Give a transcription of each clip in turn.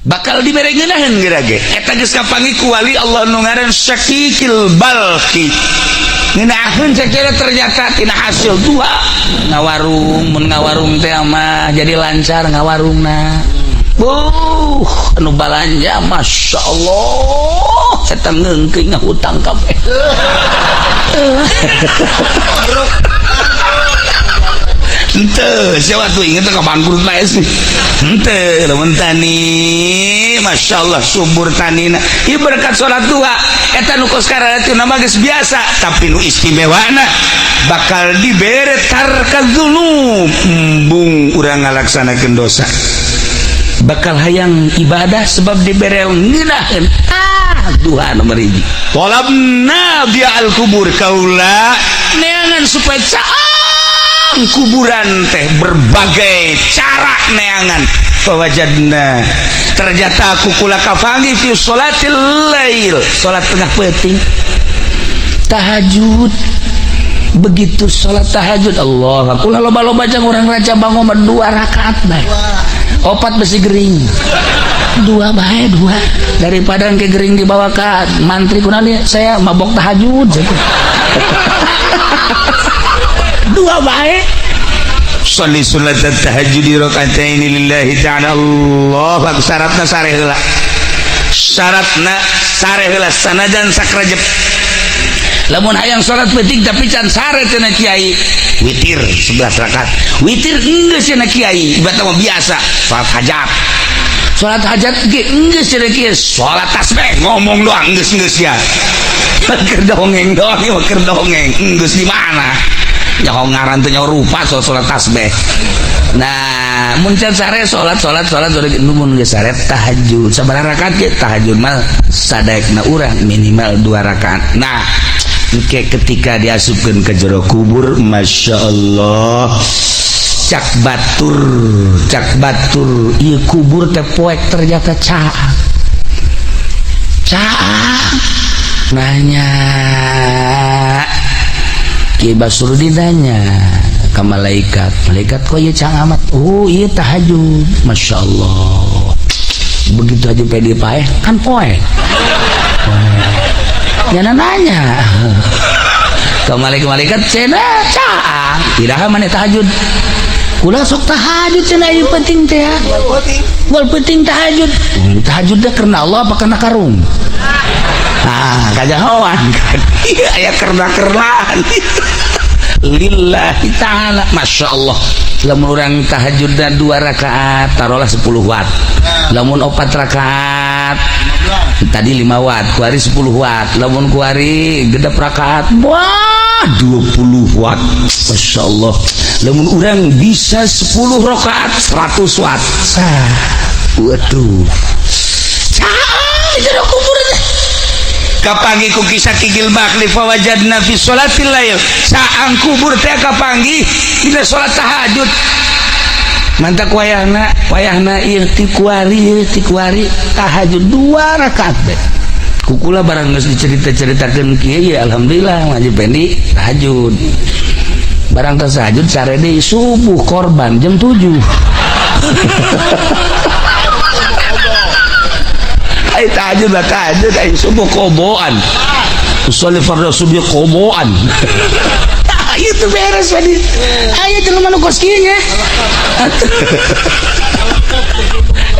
bakal dibere ngeunaheun gerage eta geus kapanggih ku wali Allah nu ngaran Syakikil Balqi ngeunaheun sakira ternyata tina hasil dua ngawarung mun ngawarung teh mah jadi lancar ngawarungna anu balanja Masya Allah eta ngeungkeung ngahutang kabeh ente siapa tuh inget ke bangkrut lah sih ente lamun tani Masya Allah subur tanina ieu berkat sholat duha eta nu kos karatu nama geus biasa tapi nu istimewana bakal dibere tarkadzunub embung urang ngalaksanakeun dosa bakal hayang ibadah sebab dibere ngeunaheun duha nomor 1 talabna bi'al kubur kaula neangan supaya kuburan teh berbagai cara neangan fawajadna ternyata aku kula kafangi fi sholatil lail salat tengah peuting tahajud begitu salat tahajud Allah kula loba-loba jang urang raja bangun 2 rakaat bae 4 besi gering 2 bae 2 daripada engke gering dibawa ka mantri kunaon saya mabok tahajud 2 baik sholli sunnat tahajud rakaatain lillahi ta'ala Allah syaratna sare heula sanajan sakrajep lamun hayang salat penting tapi can sare teh na kiai witir 11 rakaat witir geus cenah kiai ibadah mah biasa salat hajat ge geus cenah kiai salat tasbih ngomong doang geus ya keur dongeng doang keur dongeng geus di mana nyaho ngaran teh nyaho rupa salat tasbih nah mun can sare salat mun geus sare tahajud sabaraha rakaat ge tahajud mah sadaekna urang minimal 2 rakaat nah ketika diasupkeun ke jero kubur Masya Allah cak batur ieu kubur teh poek ternyata caang nanya Ki Basrudin nanya ke malaikat kok ieu cang amat ieu tahajud Masya Allah begitu aja pede paeh kan poek jangan nanya ke malaikat cenah cang iraha maneh tahajud kula sok tahajud cenah ieu penting teh wal penting tahajud dah karena Allah apa karena karung kajahoan kan aya kerna-kernaan lillahi ta'ala Masya Allah lamun urang tahajud 2 rakaat taruhlah 10 watt lamun 4 rakaat tadi 5 watt kuari 10 watt lamun kuari 6 rakaat wah 20 watt Masya Allah lamun urang bisa 10 rakaat 100 watt waduh jero kubur kapanggih ku kisah Kigil Bakli fawajadna fi sholatil lail saang kubur teh kapanggih dina salat tahajud mantak wayahna ieu ti kuari tahajud 2 rakaat bae kukula barang geus dicerita-ceritakeun kieu ya alhamdulillah ngaji pendi tahajud barang tahajud sare deui subuh korban jam 7 ay tahajud ay subuh koboan usolli fardhu subuh koboan ayo tuh beres tadi ayo jelema nu kos kieu nya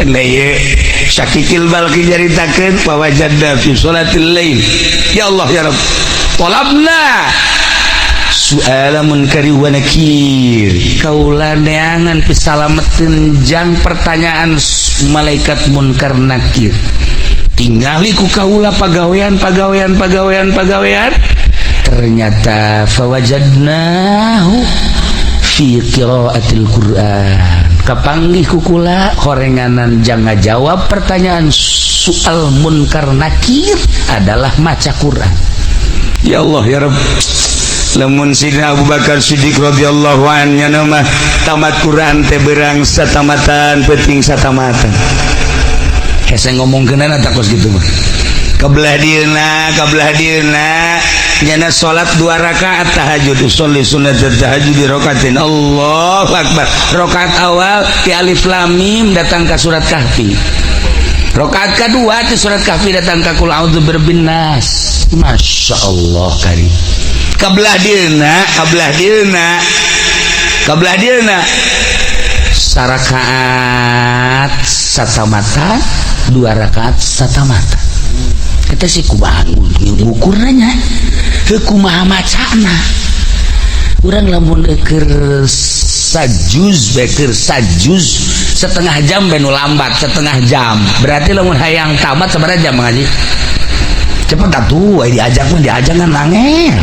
nah ieu Syakikil Balqi nyaritakeun fawajadna fi sholatil lail ya Allah ya Rabb talabna su'ala munkari wa nakir kaula neangan pisalametkeun jang pertanyaan malaikat munkar nakir tinggali ku kaula pagawean ternyata fawajadnahu fi qiraatil Qur'an kapanggih ku kula horenganan jang ngajawab pertanyaan soal munkar nakir adalah maca Quran ya Allah ya Rabb lamun Sidina Abu Bakar Siddiq radhiyallahu anhu nya mah tamat Quran teh beurang satamatan penting satamatan hese ngomongkeunana tak kos kitu mah kabelah dieuna nyana salat 2 rakaat tahajud sholli sunnat tahajud di rakaatain Allahu akbar rakaat awal ti alif lam mim datang ka surat kahfi Rakaat kedua di surat Kahfi datang ka qul a'udzu birabbin nas. Masya Allah karim. Kabelah dieuna sarakaat satamata, 2 rakaat satamata. Kita sih kumaha ngukurnya, kumaha macana. Urang lamun keur sajuz setengah jam benu lambat setengah jam. Berarti lamun hayang tamat sabaraha jam ngaji? Cepet atuh diajak kan angel.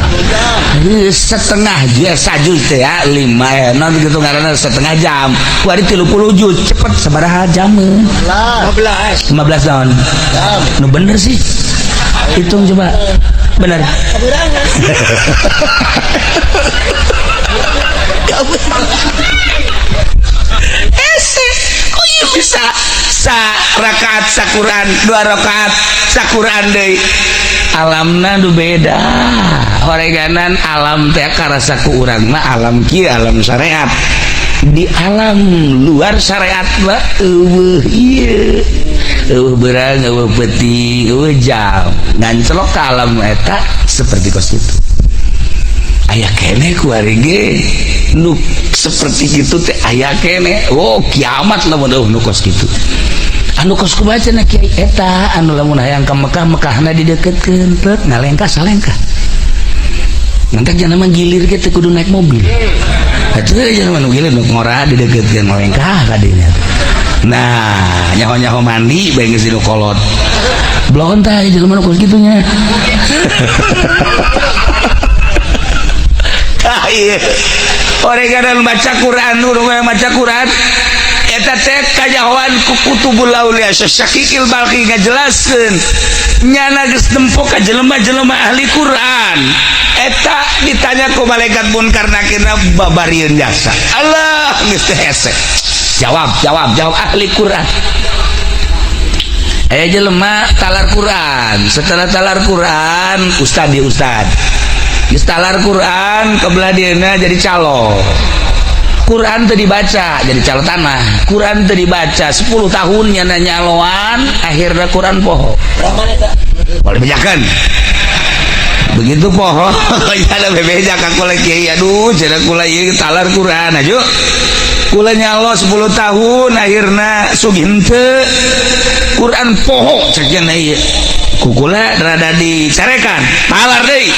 Setengah juz sajuz teh ya 5 non gitu ngaranna setengah jam. Kuari 30 juz cepet sabaraha jam? 15 tahun. Nu bener sih. Hitung coba. Bener. Kok ieu bisa rakaat sakuran 2 rakaat sakuran deui. Alamna nu beda. Horeganan alam teh karasa ku urang mah alam kieu alam syariat. Di alam luar syariat mah eueuh ieu. Eueuh berang, eueuh peuting, eueuh jam. Ngancelok ka alam eta seperti kos itu. Aya kene kuari ge nu seperti itu teh aya kene. Oh kiamat lamun nu kos kitu. Anu kos kubaca na kiai eta anu lamun hayang ka Mekah, Mekahna dideketkeun teu ngalengka salengka. Nanti jangan manggilir ge teh kudu naik mobil. Atuh jangan nu gilir nu ngora dideketkeun ngalengka ka dinya. Nah, nyaho-nyaho mandi bae geus nu kolot. Blon teh jelema nu kos kitu nya. Iya. Oreganan baca Quran, baca Quran eta teh kajahoan ku kutubul aulia Syakikil Balqi ngajelaskeun nyana geus nempo ka jelema-jelema ahli Quran eta ditanya ku malaikat munkar nakirna babarieun jasa. Allah geus teh hese. Jawab ahli Quran. Jelema talar Quran, setelah talar Quran ustad talar Quran kebelah dieuna jadi calo. Quran teu dibaca jadi calo tanah. Quran teu dibaca 10 tahun nyana nyaloan akhirna Quran poho. Boleh bejakan. Begitu poho nya bebeja ka kula kiai aduh cenah kula ieu talar Quran aju. Kula nyalo 10 tahun akhirna sugih teu Quran poho ceuk ieu. Ku kula rada dicarekan talar deui.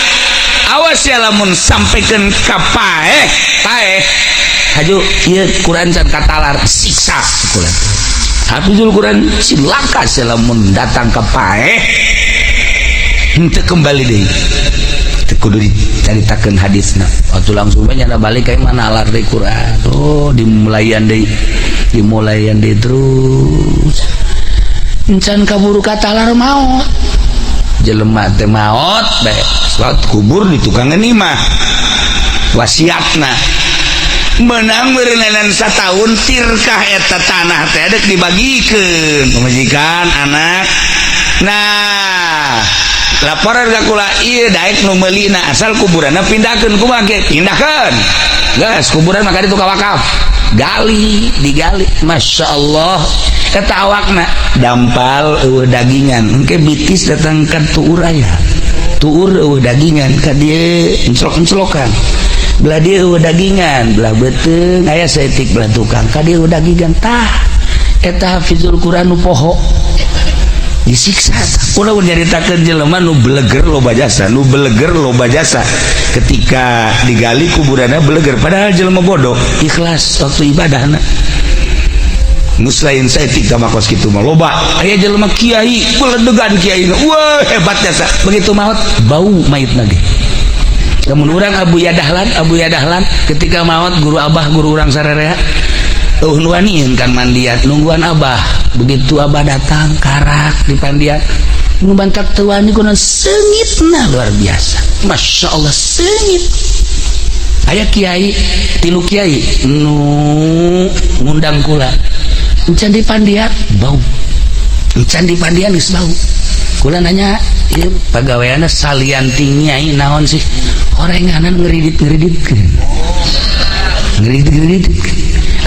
Awas ya lamun sampaikan ka paeh haju ieu Quran can katalar siksa kula. Hafizul Quran silaka lamun datang ka paeh henteu kembali deui. Teu kudu dicaritakeun hadisna. Atuh langsung nya balik ka mana alar deui Quran. Oh dimulaian deui terus. Encan kaburu katalar maot. Jelema teh maot bae salat kubur di tukang mah wasiatna menang meureunan sataun tirkah eta tanah teh dek dibagikeun pamajikan anak. Nah laporan ka kula ieu daek nu meulina asal kuburanna pindahkeun kumaha ge pindahkeun geus kuburan maka ditu ka wakaf digali Masya Allah eta awakna dampal eueuh dagingan engke bitis datang ka tuur aya tuur eueuh dagingan ka dieu encelok-encelokan belah dieu eueuh dagingan belah beuteung aya saeutik belah tukang ka dieu eueuh dagingan tah eta hafizul Quran nu poho disiksa. Ulah nyaritakeun jelema nu beleger loba jasa ketika digali kuburanna beleger padahal jelema bodoh ikhlas waktu ibadahna. Nuslain saeutik ka makos kitu mah loba aya jelema kiai beledegan kiaina wah hebat jasa begitu maot bau mayitna ge. Lamun urang Abu Yadahlan ketika maot guru abah guru urang sarerea nuanien kan mandian nungguan abah begitu abah datang karak di pandian nu bantak tuani kuna seungitna luar biasa Masya Allah seungit aya kiai tilu kiai nu ngundang kula encan di pandian bau encan di pandian geus bau kula nanya ieu pagaweana salian tingnyai naon sih orenganan ngeridit-ngeriditkeun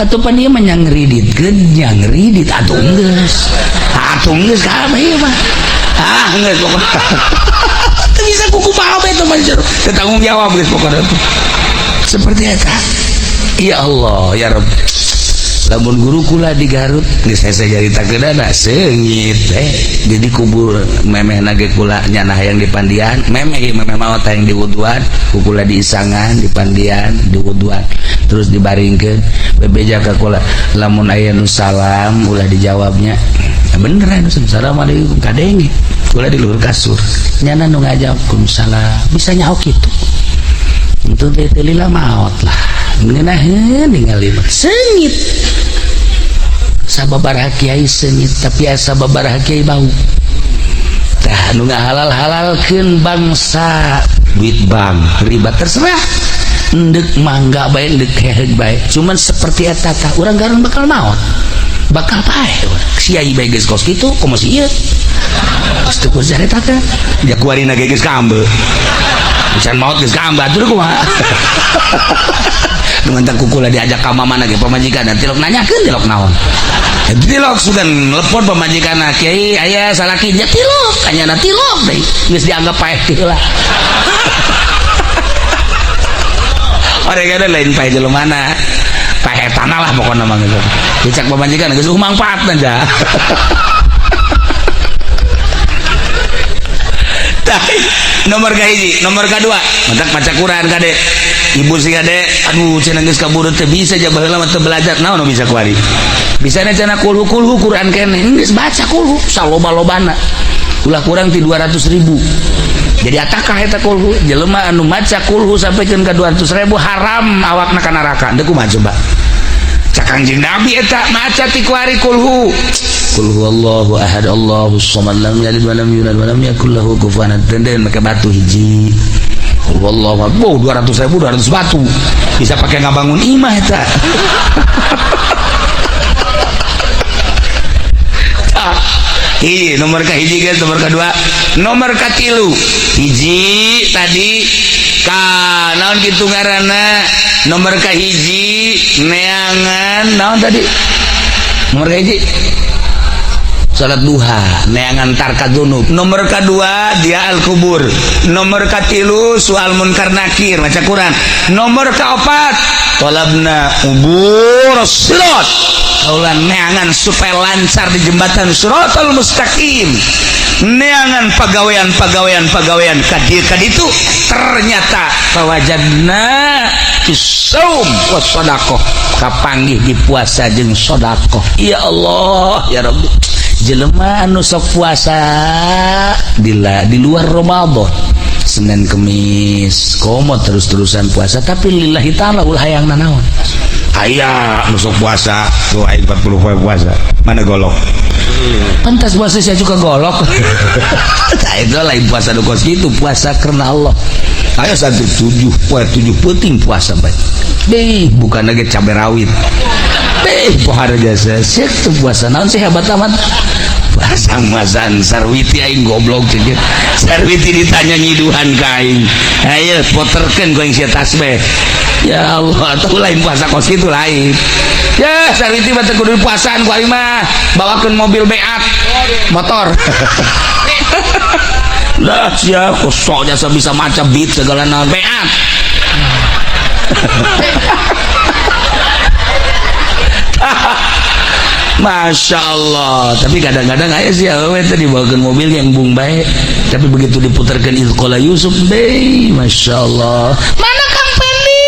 atau pan dia menyangridit atuh jantung geus kabeh mah geus pokokna teu bisa kuku bae itu mah tanggung jawab geus pokokna seperti eta. Ya Allah ya Rabb, lamun guru kula di Garut geus hese jaritakeunana seungit jadi kubur memeh nage kula nyana hayang di Pandian memeh maot hayang di Wuduan kula di Isangan di Pandian di Wuduan terus dibaringkeun bebeja ka kula lamun aya nu salam ulah dijawabnya beneran assalamualaikum kadenge kula di luhur kasur nyana nu ngajawab salam bisa nyaho kitu itu teh lila maot lah ngeunahkeun ningali seungit sababaraha kiai seungit tapi asa babaraha kiai bau tah nu ngahalal-halalkeun bangsa duit bank riba terserah endek mangga bae endek heheg bae cuman seperti eta tah urang gareun bakal maot bakal pae kiai bae geus kos kitu komo si ieu geus teu kudu jareta teh dia kuarina ge geus kambe bisa maot geus kambe atuh kumaha dengan kukula diajak ka mamana ge pamajikan tilok nanyakeun tilok naon tilok sugan telepon pamajikan kiai aya salaki nya tilok kanyana tilok deui geus dianggap paeh heula orangna lain paeh jelemana paeh tanah lah pokona mah gitu dicak pamajikan geus mangpaatna ja nomor kahiji nomor kadua mantak maca Quran kade ibu si kade aduh cenah geus kaburu teu bisa ja baheula mah teu belajar naon bisa kuari bisa na cenah kulhu Quran keneh geus baca kulhu saloba-lobana ulah kurang ti 200.000 jadi atakah eta kulhu jelema anu maca kulhu sampikeun ka 200.000 haram awakna ka neraka teu kumaha coba cak Kangjeng Nabi eta maca ti kuari kulhu Qul huwallahu ahad Allahus samad lam yalid wa lam yulad wa lam yakul lahu kufuwan ahad dan make batu hiji Qul huwallahu ahad 200.000 200 batu bisa pakai ngabangun imah eta nomor ka hiji guys nomor kedua nomor ka tilu hiji tadi ka naon kitu ngaranna nomor ka hiji neangan naon tadi nomor ka hiji salat duha neangan tarka dzunub nomor kedua dia al kubur nomor katilu soal munkar nakir maca Quran nomor keempat talabna ubur sirat kaulan neangan supaya lancar di jembatan siratal mustaqim neangan pagawean kadir kaditu ternyata pawajadna fisaum was sedekah kapanggih di puasa jeung sedekah ya Allah ya Rabbi jelema anu sok puasa di luar Ramadan Senin Kemis komo terus-terusan puasa tapi lillahi ta'ala ulah hayang nanaon aya anu sok puasa tuh aing 40 poe puasa mana golok pantas puasa saya juga golok nah itu lain puasa nu kos kitu puasa karena Allah ayo 7 penting puasa bae deh bukan lagi cabai rawit pohara jasa sek tuh puasa naon sih hebat amat pasang masan sarwiti aing goblok ceuk sarwiti ditanya nyiduhan ka aing ayo poterkeun ku aing sia tasbih ya Allah atuh lain puasa kos kitu lain ya sarwiti mah teu kudu puasaan ku aing mah bawakeun mobil beat motor lah sia kosok jasa bisa maca beat segala naon beat Masya Allah tapi kadang-kadang aja sih itu dibawakan mobil yang bung baik tapi begitu diputarkan Izqala Yusuf deh Masya Allah mana Kang Pendi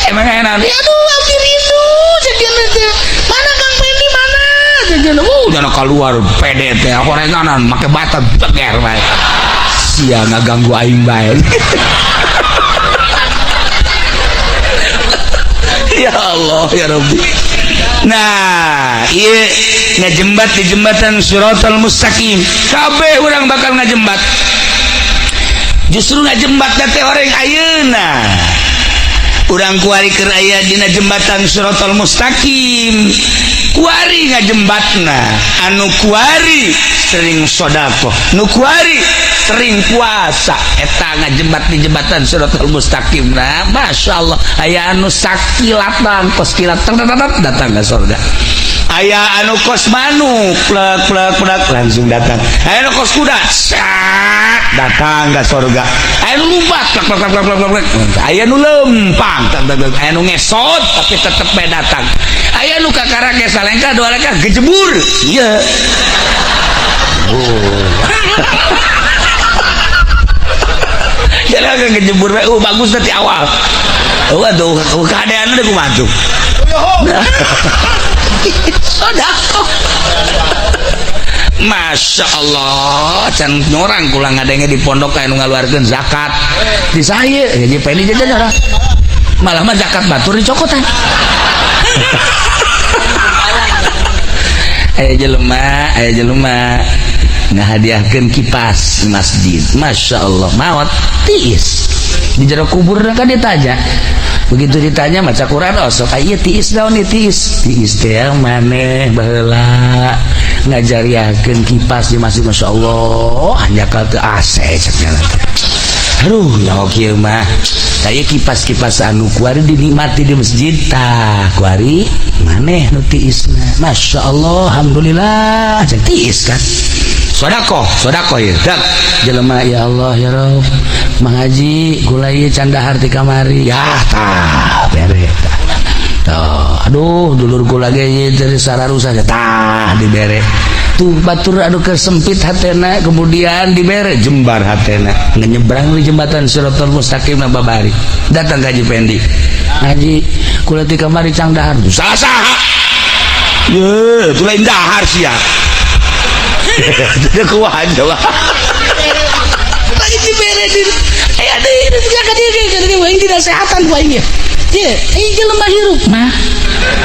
emang enak aduh aku rindu jajan itu mana Kang Pendi mana jajan jangan keluar pede teh aku renganan pakai bata teger baik sia ngaganggu aing baik ya Allah ya Rabbi nah iya ngajembat di jembatan Siratal Mustaqim kabeh urang bakal ngajembat justru ngajembat teh orang ayeuna urang kuari keur aya dina jembatan Siratal Mustaqim kuari ngajembatna anu kuari sering sedekah nu kuari sering puasa eta ngajembat di jembatan Siratal Mustaqim nah Masya Allah aya anu sakilat dan pas kilat datang ke surga aya anu kos manuk plek langsung datang. Aya anu kos kuda datang ke surga. Aya nu lumpat plek. Aya nu lempang, aya nu ngesot tapi tetep bae datang. Aya nu kakara ge salengka dua leka gejebur. Iya. Jalan ngejebur bagus dari awal. Aduh, keadaan udah kumaha tuh. Sodako. Masya Allah, can orang kulang ngadenge di pondok kayak ngaluarkeun zakat. Di saya, jadi pengen jajan orang. Malah mah zakat batur dicokotan. Aya jelema ngahadiahkeun kipas masjid. Masya Allah, mawat tiis di jero kubur kan ditanya. Begitu ditanya maca Quran sok aya tiis daun tiis teh maneh baheula ngajariakeun kipas di masjid. Masya Allah hanya ka teu AC cenah. Aduh nyaho kieu mah saya kipas-kipas anu kuari dinikmati di masjid tah kuari maneh nu tiisna. Masya Allah alhamdulillah cek tiis kan. Sodako ya dak jelema ya Allah ya Rabb Mang Haji kula ieu can dahar ti kamari ya tah bere tah. Aduh dulur kula ge ieu teh sararusa tah dibere tuh batur anu kesempit hatena kemudian dibere jembar hatena nyebrang di jembatan Siratal Mustaqim na babari datang Haji Pendi. Haji kula ti kamari can dahar saha ye tu lain dahar sia. Dia kuat coba. Lagi dibere di. Ada ini jaga diri wae di kesehatan wae ya. Ye, jelema hirup mah.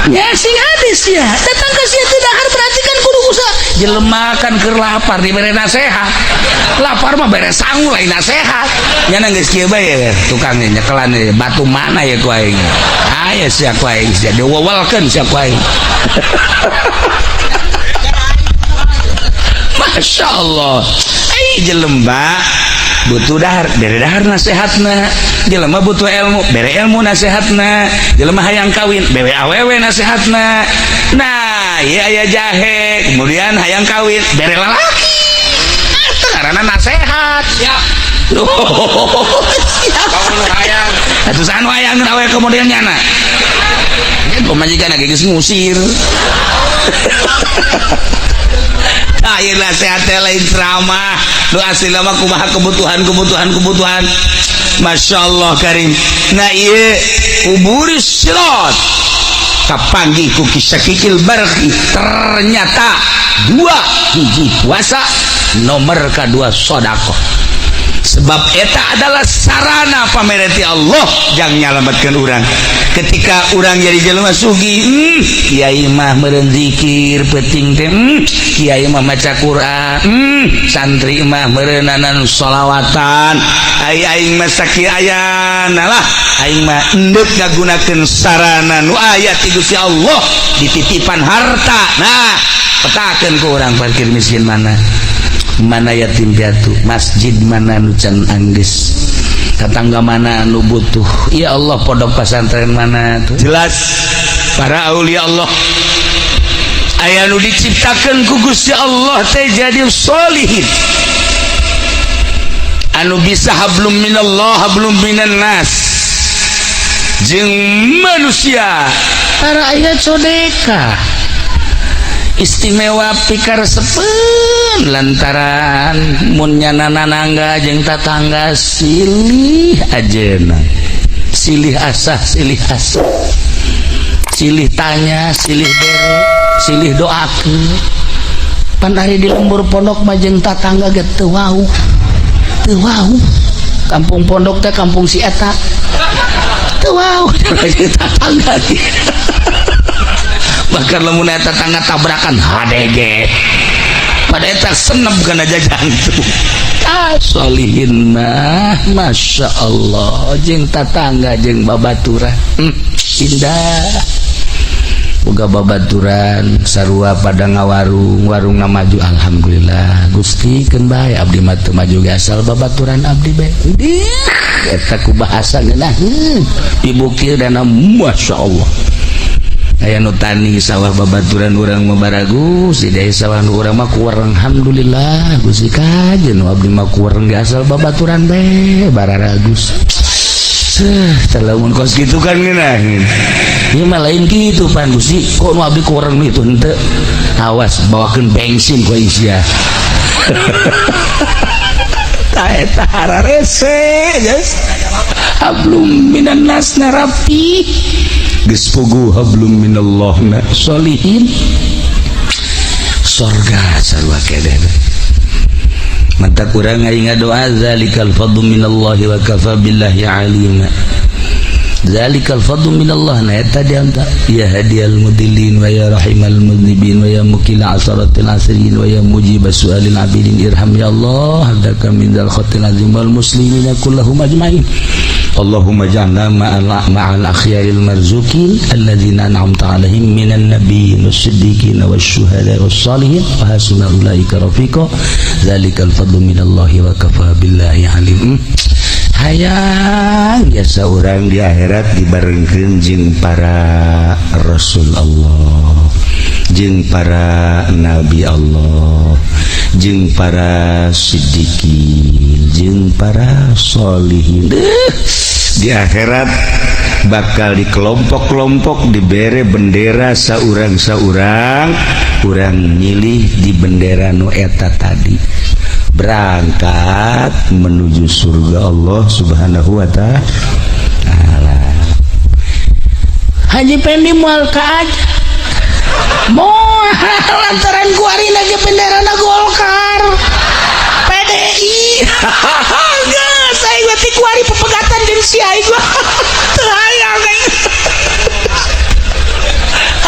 Ya sing hadis ya. Datang ke situ dahar perhatikan kudu usaha. Jelema kan keur lapar dibere nasehat. Lapar mah bere sangu lain nasehat. Nya geus kieu bae ya tukang nyekelan batu mana ya ku aing. Aya sia ku aing sia diwawalkeun sia ku aing. Masya Allah. Jelema butuh dahar bere dahar nasehatna. Jelema butuh ilmu bere ilmu nasehatna. Jelema hayang kawin bere awewe nasehatna. Nah ieu aya jahe kemudian hayang kawin bere lalaki eta ngaranna nasehat. Siap. Siap. Kamu hayang atuh anu hayang awe kemudian nyana pamajikan geus ngusir. Akhirnya sehat lain ceramah lu asli lama kumaha kebutuhan. Masya Allah karim. Nah iya kuburis sirat kapanggih ku kisah kikil barki ternyata 2 hiji puasa nomor kedua sodako. Sebab eta adalah sarana pamereti Allah jang nyalamatkan orang. Ketika orang jadi jelema sugi, kiai mah meureun zikir penting teh, kiai mah maca Quran, santri mah meureunana sholawatan, aing mah sakiayana lah, aing mah endeup ngagunakeun sarana nu aya ti Gusti Allah dititipan harta. Nah, petakeun ku urang parkir miskin mana yatim piatu, masjid mana nu can anggeus, tetangga mana nu butuh, ya Allah pondok pesantren mana tuh jelas para aulia Allah aya nu diciptakeun ku Gusti Allah teh jadi sholihin anu bisa hablum minallah hablum minan nas jeung manusia para aya codeka istimewa pikaresepeun lantaran mun nyana nangga jeung tatangga silih ajeuna silih asah silih tanya silih bere silih doakeun pan ari di lembur pondok mah jeung tatangga ge teu wau kampung pondok teh kampung si eta teu wau tatangga bahkan lamun eta tangga tabrakan HDG pada eta senep kana jajan tuh solihin mah Masya Allah jeung tatangga jeung babaturan indah boga babaturan sarua pada ngawarung warung maju alhamdulillah Gusti keun bae abdi mah teu maju ge asal babaturan abdi bae eta ku bahasa geunah dibukir dana Masya Allah aya nu tani sawah babaturan urang mah baragus di daya sawah nu urang mah kurang alhamdulillah Gusti kajen nu abdi mah kurang asal babaturan bae bararagus terlamun kos gitu kan ngeunah ieu mah lain kitu pan Gusti kok nu abdi kurang itu henteu awas bawakeun bensin ku Isya ta eta hararese geus hablum minan nas narapi geus puguh hablum minallahna sholihin surga sarua kedeh mata kurang aing ngadoa zalikal fadlu minallahi wa kafa billahi alima zalikal fadlu minallah na eta dianta ya hadiyal mudillin wa ya rahimal mudnibin wa ya mukila asaratil asirin wa ya mujibas su'alil abidin irham ya Allah hadaka min dzal khatil azim wal muslimina kullahum ajmain Allahumma ja'alna ma'al akhyaril marzukin alladzina an'amta 'alaihim minan nabiyyin was-siddiqin wasyuhada'i was-shalihin wa hasuna ulaika rafiqa dzalikal fadlu minallahi wa kafa billahi alim. Hayang jasa urang di akhirat dibarengkeun jeung para rasul Allah, jeung para nabi Allah, jeung para siddiqin, jeung para sholihin. Di akhirat bakal dikelompok-kelompok dibere bendera saurang-saurang urang nyilih di bendera nu eta tadi berangkat menuju surga Allah subhanahu wa ta'ala. Haji Pendi moal ka aja moal lantaran kuari lagi bendera na Golkar PDI saya gua ti kuari pepegatan jeung si ai gua hayang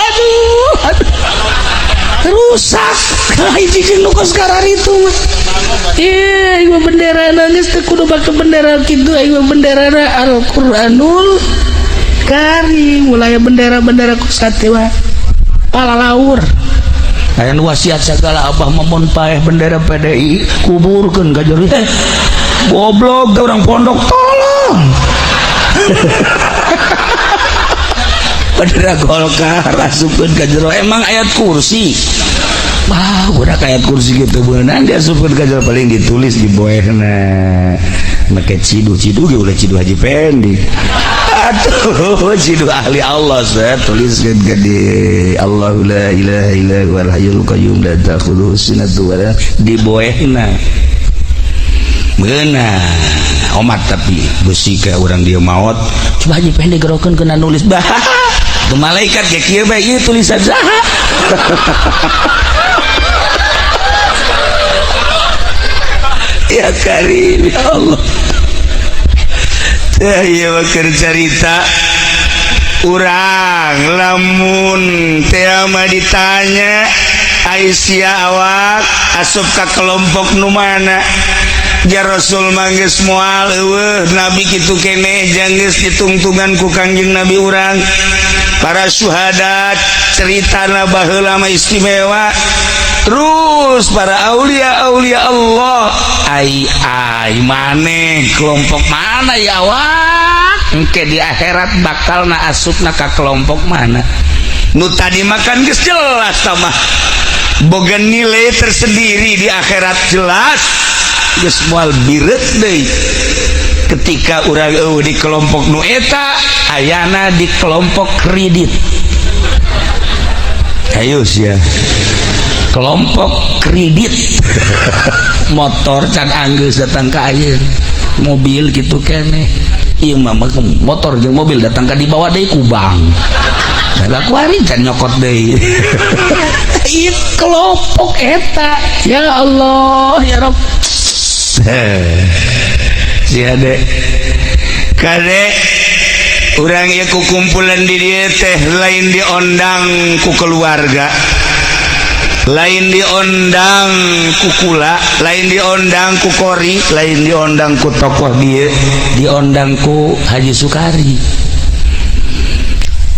aduh rusak hiji jeung nu kos karar itu mah ieu mah bendera geus teu kudu make bendera kitu ieu bendera Al-Qur'anul Karim mulai bendera-bendera kos katewa palalaur aya nu wasiat sagala abah mamon paeh bendera PDI kuburkeun ka jero goblok orang pondok tolong bendera Golkar asupkeun ka jero emang ayat kursi wah udah kayak kursi gitu beunang dia asupkeun ka jero paling ditulis di boehna make cidu-cidu ge ulah cidu Haji Pendi atuh cidu ahli Allah saya tuliskeun ka di Allahu la ilaha illa huwal hayyul qayyum la ta'khudhuhu sinatun wa la di boehna beunang omat tapi besi ke orang dia maut coba Haji Pendi gerokeun kena nulis bah tu malaikat ge kieu bae ieu tulisan saha ya Karim ya Allah teh ieu mah keur carita urang lamun teh mah ditanya Aisyah awak asup ka kelompok nu mana ja Rasul manggeus moal eueuh nabi kitu keneh janggeus ditungtungan ku Kangjeng Nabi urang para syuhada ceritana baheula mah istimewa terus para aulia-aulia Allah ai maneh kelompok mana ya awak engke di akhirat bakalna asupna ka kelompok mana nu tadi makan geus jelas tamah boga nilai tersendiri di akhirat jelas geus moal bireut deui ketika urang di kelompok nu eta ayana di kelompok kredit ayo sia kelompok kredit motor can anggeus datang ka ayeuna mobil gitu keneh ieu mah motor jeung mobil datang ka di bawah deui ku bank salah kuari can nyokot deui ieu kelompok eta ya Allah ya Rabb si ade kade urang ieu kukumpulan di dieu teh lain diondang ku keluarga lain diondang ku kula lain diondang ku kori lain diondang ku tokoh dieu diondang ku Haji Sukari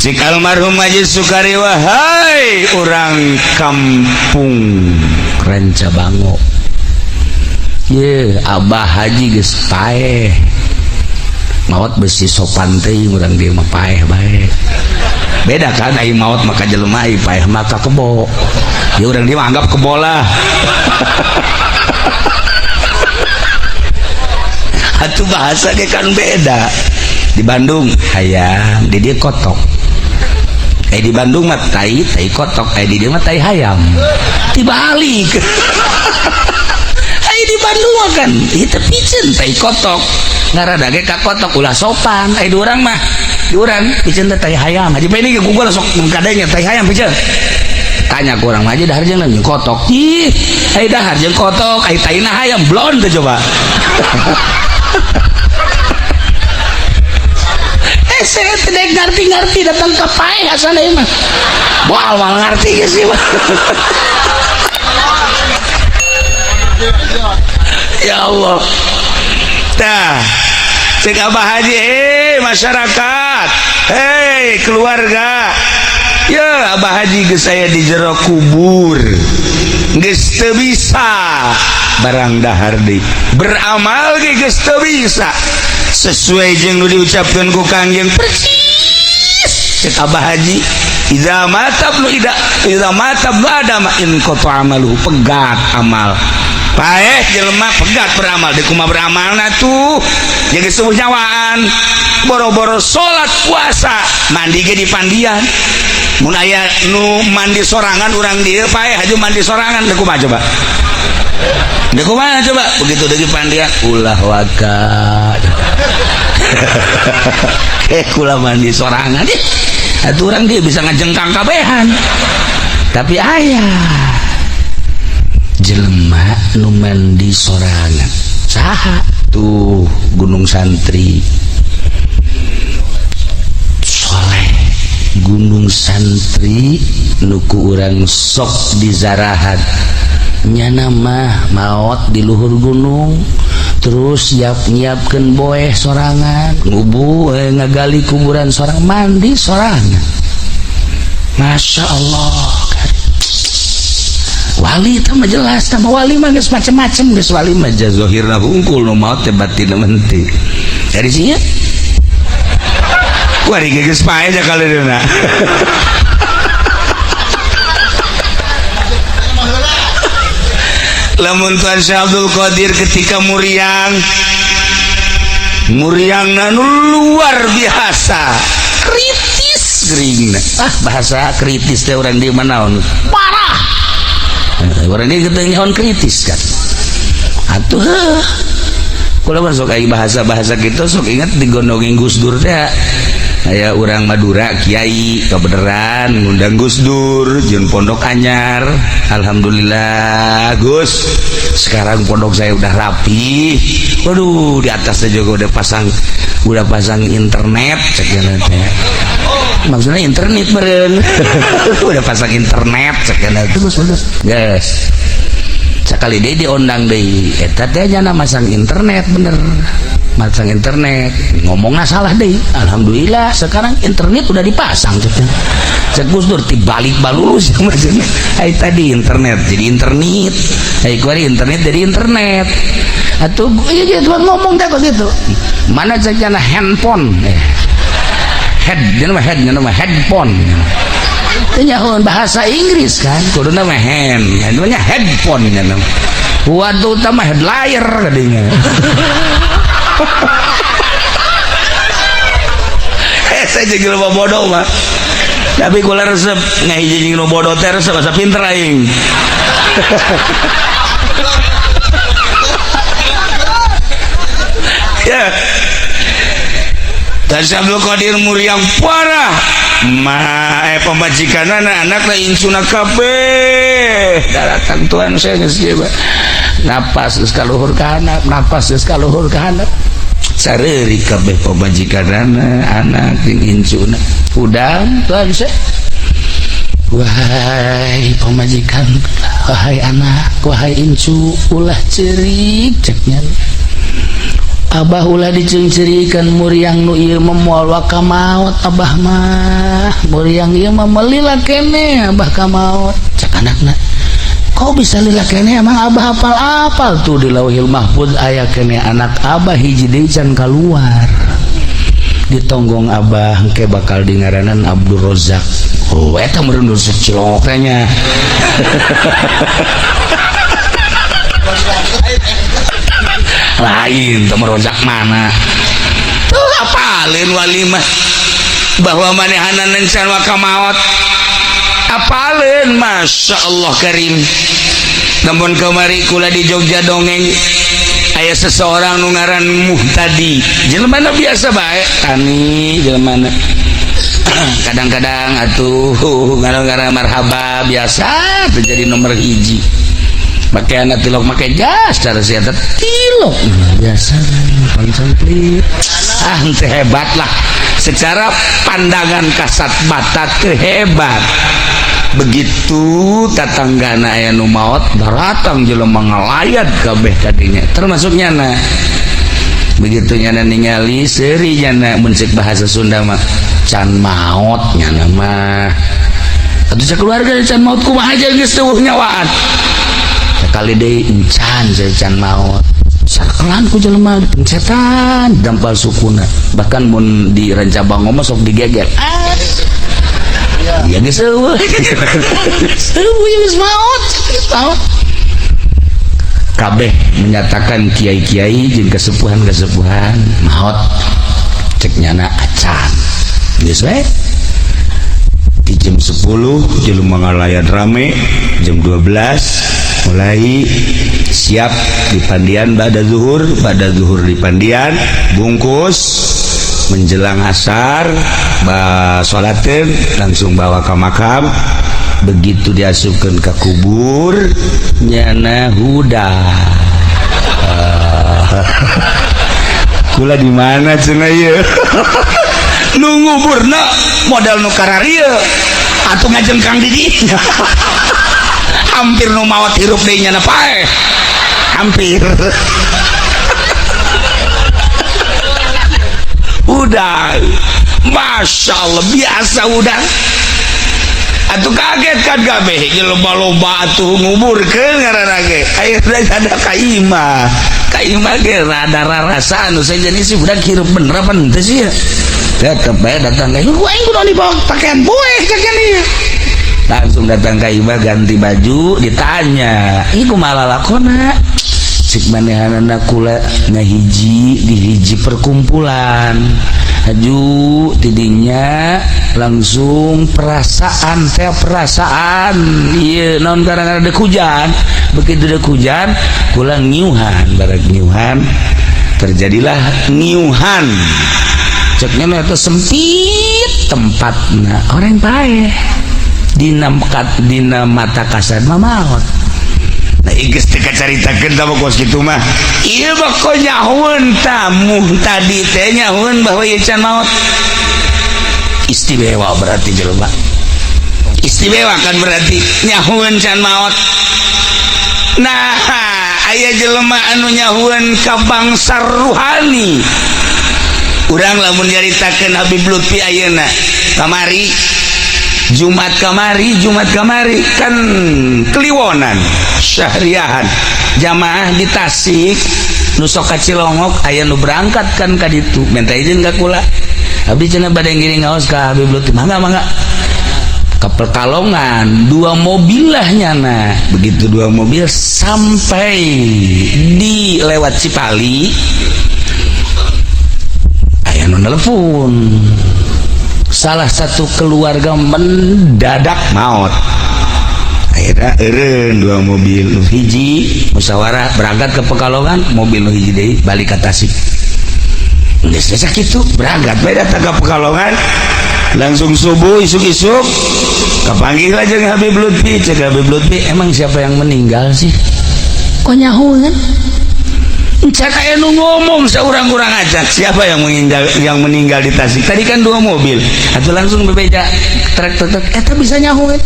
cik almarhum Haji Sukari wahai urang kampung Rancabango ye abah Haji geus paeh maot besi sopan teuing urang dieu mah paeh bae beda kan ai maut maka jelema ai paeh maka kebo ya urang dia anggap kebo lah atuh bahasa ge kan beda di Bandung hayam di dia kotok di Bandung mah tai kotok di dia mah tai hayam dibalik di Bandung mah kan itu picen tai kotok ngarada ge ka kotok ulah sopan di urang mah di urang picen tai hayam aja ini ge gua sok kadenge tai hayam picen tanya ku urang mah aja dahar jeung kotok ih dahar jeung kotok taina hayam blon teh coba saya tidak ngerti datang ke pae asal mah mal ngerti ke sih ya Allah tah cek Abah Haji masyarakat keluarga ya Abah Haji geus saya di jero kubur geus teu bisa barang dahar deui beramal ge geus teu bisa sesuai jeung nu diucapkeun ku Kangjeng persis cek Abah Haji idza matabnu adama in qata amalu pegat amal paeh jelema pegat beramal di kumaha beramalna tuh jeung subuh nyawaan boro-boro salat puasa mandi ge di pandian mun aya nu mandi sorangan urang dieu paeh haju mandi sorangan teh kumaha coba dia kemana coba begitu dari pandian ulah waka kula mandi sorangan atuh orang dia bisa ngajengkang kabehan tapi ayah jelema nu mandi sorangan saha tuh Gunung Santri soleh Gunung Santri nuku urang sok dizarahan nyana mah maot di luhur gunung terus nyiapkeun boeh sorangan ngubu ngagali kuburan sorang mandi sorangan Masya Allah wali itu mah jelas tambah wali mah geus macem-macem geus wali mah zahirna hungkul nu maot teh batinna menti dari sinya wari geus pae aja kaleuna lamun Tuan Syekh Abdul Qadir ketika muriang nu luar biasa kritis gering bahasa kritis teh orang di mana parah orang di ketengahon kritis kan atuh kalau masuk ai bahasa gitu sok ingat digondongin Gus Dur teh aya urang Madura kiai kebeneran ngundang Gus Dur jeung pondok anyar alhamdulillah Gus sekarang pondok saya udah rapi waduh di atasnya juga udah pasang internet ceknya teh maksudnya internet beren udah pasang internet ceknya terus guys sekali dia diundang deh eta teh nya masang internet bener masang internet ngomongnya salah deh alhamdulillah sekarang internet udah dipasang cek Gus Dur dibalik balulus hai tadi internet jadi internet hai kuari internet jadi internet atuh iya tuan ngomong teh kok gitu mana ceknya handphone headphone nyahoon bahasa Inggris kan kudu nama namanya headphone nya waduh tambah headlier kadenya saya jadi lupa bodoh mah tapi kula resep ngahiji jeung bodoh teh resep asa pinter aing ya Tan Abdul Qadir muriang parah pemajikanana anakna insuna kabeh daratan tuan saya geus ieu napas geus kaluhur ka handap napas geus kaluhur ka handap sareuri kabeh pemajikanana anak jeung insuna udang tuan saya wahai pemajikan wahai anak wahai incu ulah ceurik ceknya Abah ulah diceng-cerikan muriang nu ieu memoal waka maot abah mah muriang ieu mah melila kene abah ka maot cek anakna kok bisa lila kene emang abah apal tuh di Lauhil Mahfuz aya kene anak abah hiji deui can kaluar ditonggong abah engke bakal dingaranan Abdul Rozak. Oh eta merendur seciloknya. Lain teu merojak mana tuh apalin walimah bahwa manehanan encan waka maot apalin Masya Allah Karim. Namun kemari kula di Jogja dongeng aya seseorang nu ngaran Muhtadi jelema biasa bae tani jelema kadang-kadang atuh ngaran-ngaran marhaba biasa terjadi nomor hiji make anak tilok make jas cara sia tilok biasa pancang plit teu hebat lah secara pandangan kasat mata teu hebat. Begitu tatanggana aya nu maot daratang jelema ngalayat kabeh kadinya termasuk nyana. Begitu nyana ningali seuri nyana mun ceuk bahasa Sunda mah can maot nyana mah atuh sakeluarga can maot kumaha aja geus teueuh nyawaan kali deui encan can maot sakelan ku jelema setan dampal sukuna bahkan mun di Rancabang mah sok digegel ya geus eueuh geus maot kabeh menyatakan kiai-kiai jeung kasepuhan-kasepuhan maot cek nyana acan geus we di jam 10 jelema ngalayan rame jam 12 mulai siap di pandian bada zuhur di pandian bungkus menjelang asar sholatin langsung bawa ke makam. Begitu diasupkan ke kubur nyana huda kula di mana cenah ieu nu nguburna modal nu kararieu atuh ngajengkang di dinya hampir nu maot hirup deui nyana paeh hampir udah Masya Allah biasa udah atuh kaget kan kabeh loba-loba atuh nguburkeun ngaranna ge ayeuna ada kaimah ge rada rarasaan nu sajenis sih budak hirup bener apa henteu sih ya tetep bae datang ge ku aing kudu dibawa pakaian bueh cakeun ieu langsung datang kaimah ganti baju ditanya ieu kumaha lakona cik manehanana kula ngahiji di hiji perkumpulan aju tidinya langsung perasaan iya naon kadang-kadang dek hujan begitu dek hujan kula ngiuhan bareng ngiuhan terjadilah ngiuhan ceknya itu sempit tempatnya orang paeh dina mata kasar mamaot. Nah geus teu kacaritakeun ta bokos kitu mah ieu bako nyahueun tamu tadi teh nyahueun bahwa ieu can maot istimewa berarti jelema istimewa kan berarti nyahueun can maot. Nah aya jelema anu nyahueun ka bangsa ruhani urang lamun nyaritakeun Habib Lutfi ayeuna kamari Jumat kamari kan Kliwonan syahriahan jamaah di Tasik nu sok ka Cilongok aya nu berangkat kan ka ditu minta izin ka kula abdi cenah bade ngiring ngaos ka Habib Lutfi mangga ke Pekalongan 2 mobil lah nyana begitu 2 mobil sampai di lewat Cipali aya nu nelpon salah satu keluarga mendadak maot akhirnya eureun 2 mobil nu hiji musyawarah berangkat ke Pekalongan mobil nu hiji deui balik ka Tasik geus sakitu berangkat bae datang ka Pekalongan langsung subuh isuk-isuk kapanggih lah jeung Habib Lutfi cek Habib Lutfi emang siapa yang meninggal sih kok nyahueun encan aya nu ngomong saurang-urang acan siapa yang meninggal di Tasik tadi kan 2 mobil atuh langsung bebeja trek eta bisa nyahueun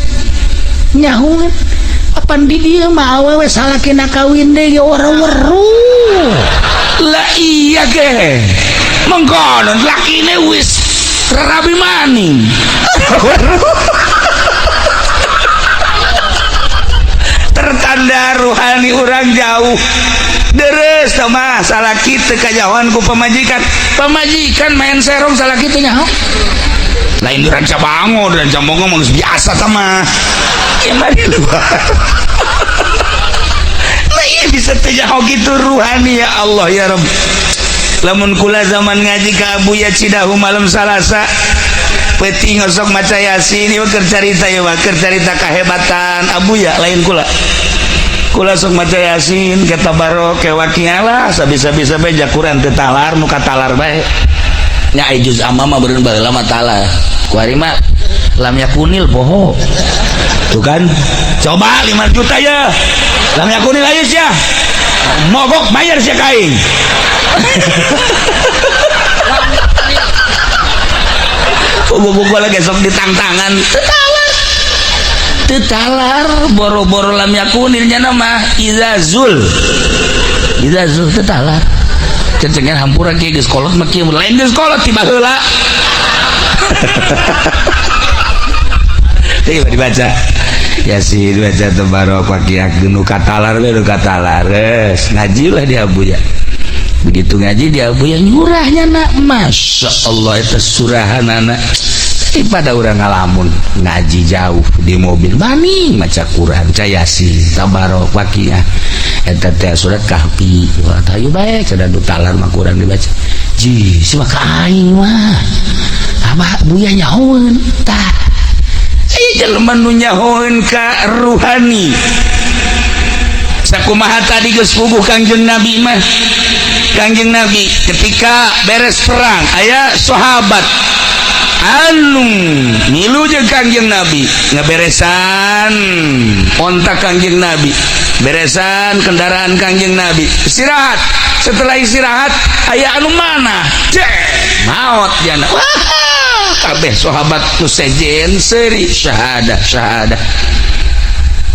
apan di dieu mah awewe salakina kawin deui wara-weru lah iya ge mengkonon lakine wis rarabi maning tertanda ruhani orang jauh deres mah salah kitu kajawan ku pamajikan main serong salah kitu nyaho lain di ranca bango dan jambongo mah biasa mah ya mah di luar lain bisa teh nyaho kitu ruhani ya Allah ya Rabb lamun kula zaman ngaji ka Abuya Cidahu malam Salasa peuting ngosok maca Yasin ieu keur carita ieu mah keur carita kahebatan Abuya lain kula sok maca Yasin ke tabarok ke wakialah sabisa-bisa bae jakuran teu talar nu katalar bae nya ai juz amma mah beureun baheula mah talar ku ari mah lam yakunil poho tuh kan coba 5 juta ya lam yakunil aya sia mogok bayar sia kaing buku lagi sok ditangtangan tetalar boro-boro lam yakunilnya nama izazul tetalar cencengan hampura kieu geus kolot mah kieu lain geus kolot ti baheula teh dibaca Yasin baca tabarok waqiak nu katalar we nu katalar geus ngaji lah di Abuya begitu ngaji di Abuya nyurahnya nak masya Allah eta surahanana pada orang ngalamun ngaji jauh di mobil maning maca Quran ca Yasin tabarok waqiah eta teh surat Kahfi wah tayu bae kada du talar mah Quran dibaca ji si mah aing mah abah Buya nyahoeun tah jelema nu nyahoeun ka ruhani sakumaha tadi geus puguh Kangjeng Nabi mah Kangjeng Nabi ketika beres perang aya sahabat anu milu jeung Kangjeng Nabi ngaberesan onta Kangjeng Nabi beresan kendaraan Kangjeng Nabi istirahat setelah istirahat aya anu mana maot jana wah kabeh sahabat nu sejen seuri syahadah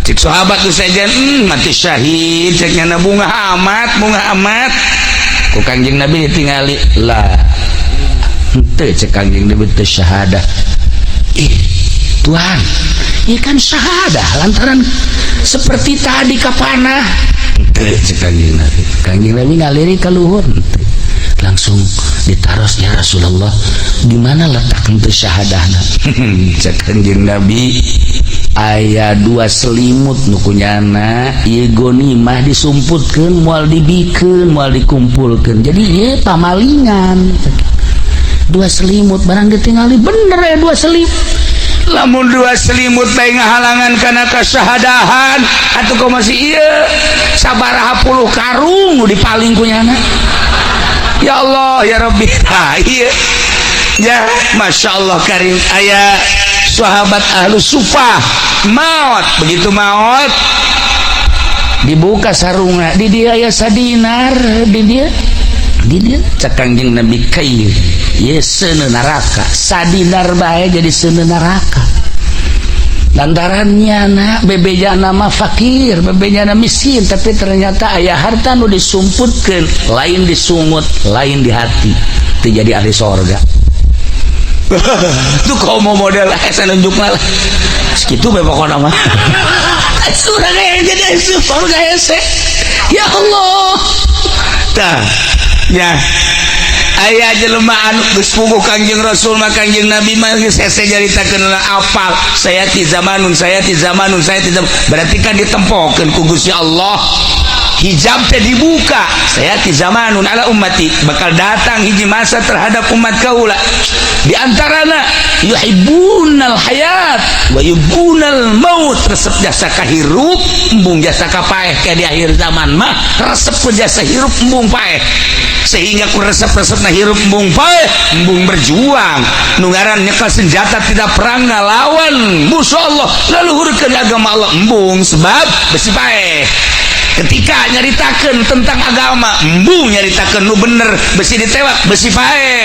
cik sahabat nu sejen mati syahid cek nyana bunga amat ku Kangjeng Nabi ditingali lah henteu cek Kangjeng Nabi teh syahadah Tuhan ieu kan syahadah lantaran seperti tadi ka panah henteu cek Kangjeng Nabi ngaliri ka luhur langsung ditaros ya Rasulullah di mana letak henteu syahadahna cek Kangjeng Nabi aya 2 selimut nu kunyana ieu gonimah disumputkeun moal dibikeun moal dikumpulkeun jadi ieu pamalingan 2 selimut barang ditingali bener ya 2 selimut lamun 2 selimut bae ngahalangan kana kasyahadahan atuh kok masih ieu sabaraha puluh karung nu dipaling kunyana ya Allah ya Rabbi ieu ya Masya Allah karim aya sahabat ahlu sufah maot begitu maot dibuka sarungna di dia aya sadinar di dia cek Kangjeng Nabi kai ye seuneu neraka sadinar bae jadi seuneu neraka lantarannya na bebejana mah fakir bebejana miskin tapi ternyata aya harta nu disumputkeun lain disungut lain di hati teu jadi ahli sorga tuh kau mau model asa nunjukna lah segitu bae pokona mah surga jadi surga hese ya Allah tah ya aya jelema anu geus puguh Kangjeng Rasul mah Kangjeng Nabi mah geus hese nyaritakeun apal saya ti zamanun berarti kan ditempokeun ku Gusti Allah hijab teh dibuka saya ti zamanun ala ummati bakal datang hiji masa terhadap umat kaula di antarana yuhibbunal hayat wa yuhibbunal maut resep jasa kahirup embung jasa kapaeh ke di akhir zaman mah resep jasa hirup embung paeh sehingga ku resep-resepna hirup embung paeh embung berjuang nu ngaran nyekel senjata tidak perang ngalawan musuh Allah laluhurkeun agama Allah embung sebab besi paeh ketika nyaritakeun tentang agama embung nyaritakeun nu bener besi ditewak besi paeh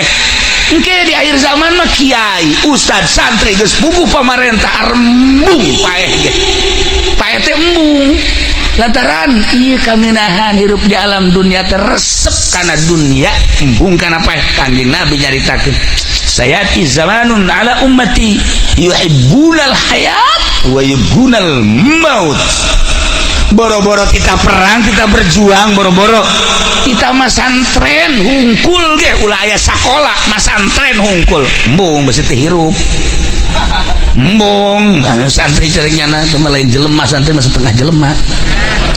engke di akhir zaman mah kiai ustad santri geus puguh pamarentah embung paeh ge paeh teh embung lantaran ieu kaminahan hirup di alam dunia teh resep kana dunia embung kana paeh Kangjeng Nabi nyaritakeun sayati zamanun ala ummati yuhibbunal hayat wa yuhibbunal maut boro-boro kita perang, kita berjuang, boro-boro kita masantren hungkul ge ulah aya sakola masantren hungkul embung besi teh hirup embung santri ceringna teh lain jelema santri mah setengah jelema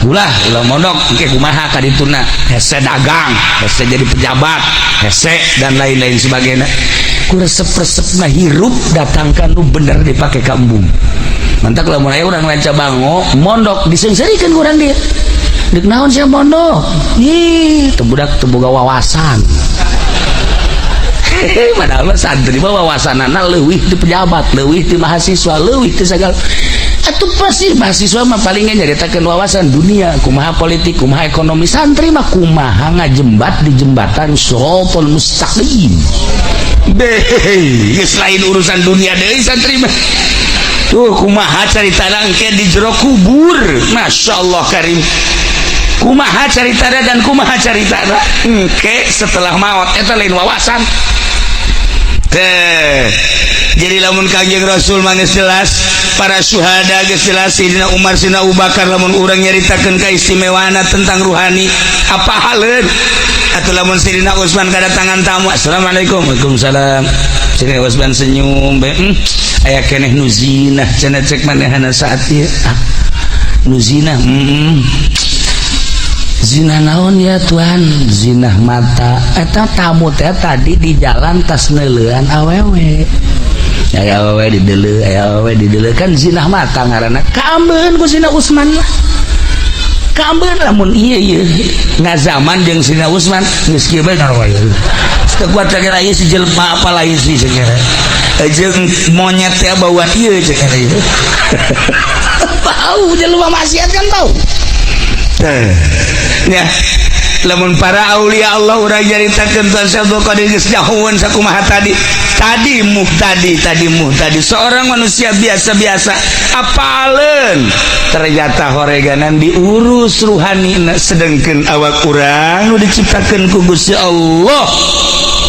ulah mondok engke kumaha ka dituna hese dagang hese jadi pejabat hese dan lain-lain sebagainya ku resep-resepna hirup datangkan nu bener dipake ka embung mantak lamun aya urang lanca bango mondok disengsirikeun ku urang dia dik naon sia mondok ih teu budak teu boga wawasan padahal santri mah wawasanana leuwih ti pejabat leuwih ti mahasiswa leuwih ti sagala atuh pasti mahasiswa mah paling nyaritakeun wawasan dunia kumaha politik kumaha ekonomi santri mah kumaha ngajembat di jembatan Shiratal Mustaqim geus lain urusan dunia deui santri mah tuh kumaha caritana engke di jero kubur masyaallah karim kumaha caritana dan kumaha caritana engke setelah maut eta lain wawasan teh jadi lamun Kangjeng Rasul mah geus jelas para syuhada geus jelas Sidina Umar Sidina Abu Bakar lamun urang nyaritakeun kaistimewaana tentang ruhani apa haleun atuh lamun Sidina Utsman kadatangan tamu assalamualaikum waalaikumsalam Sidina Utsman senyum aya keneh nu zinah cenah cek manehna saat ieu nu zinah zina naon ya Tuhan zinah mata eta tamu teh tadi di jalan tas neuleuan awewe aya awewe di deuleu aya awewe di deuleu kan zinah mata ngaranna kaambeun ku Sidina Utsman lah kaambeun lamun ieu ngazaman jeung Sidina Utsman geus kieu bae ngaroy teu kuat sagara ieu si jelema apa lain sih sagara jeung monyet teh bauan ieu sagara ieu bau jelema maksiat kan bau ya lamun para aulia Allah urang nyaritakeun tasawuf qadir geus jauhan sakumaha tadi muhtadi seorang manusia biasa-biasa apaleun ternyata horeganan diurus ruhanina sedengkeun awak urang nu diciptakeun ku Gusti Allah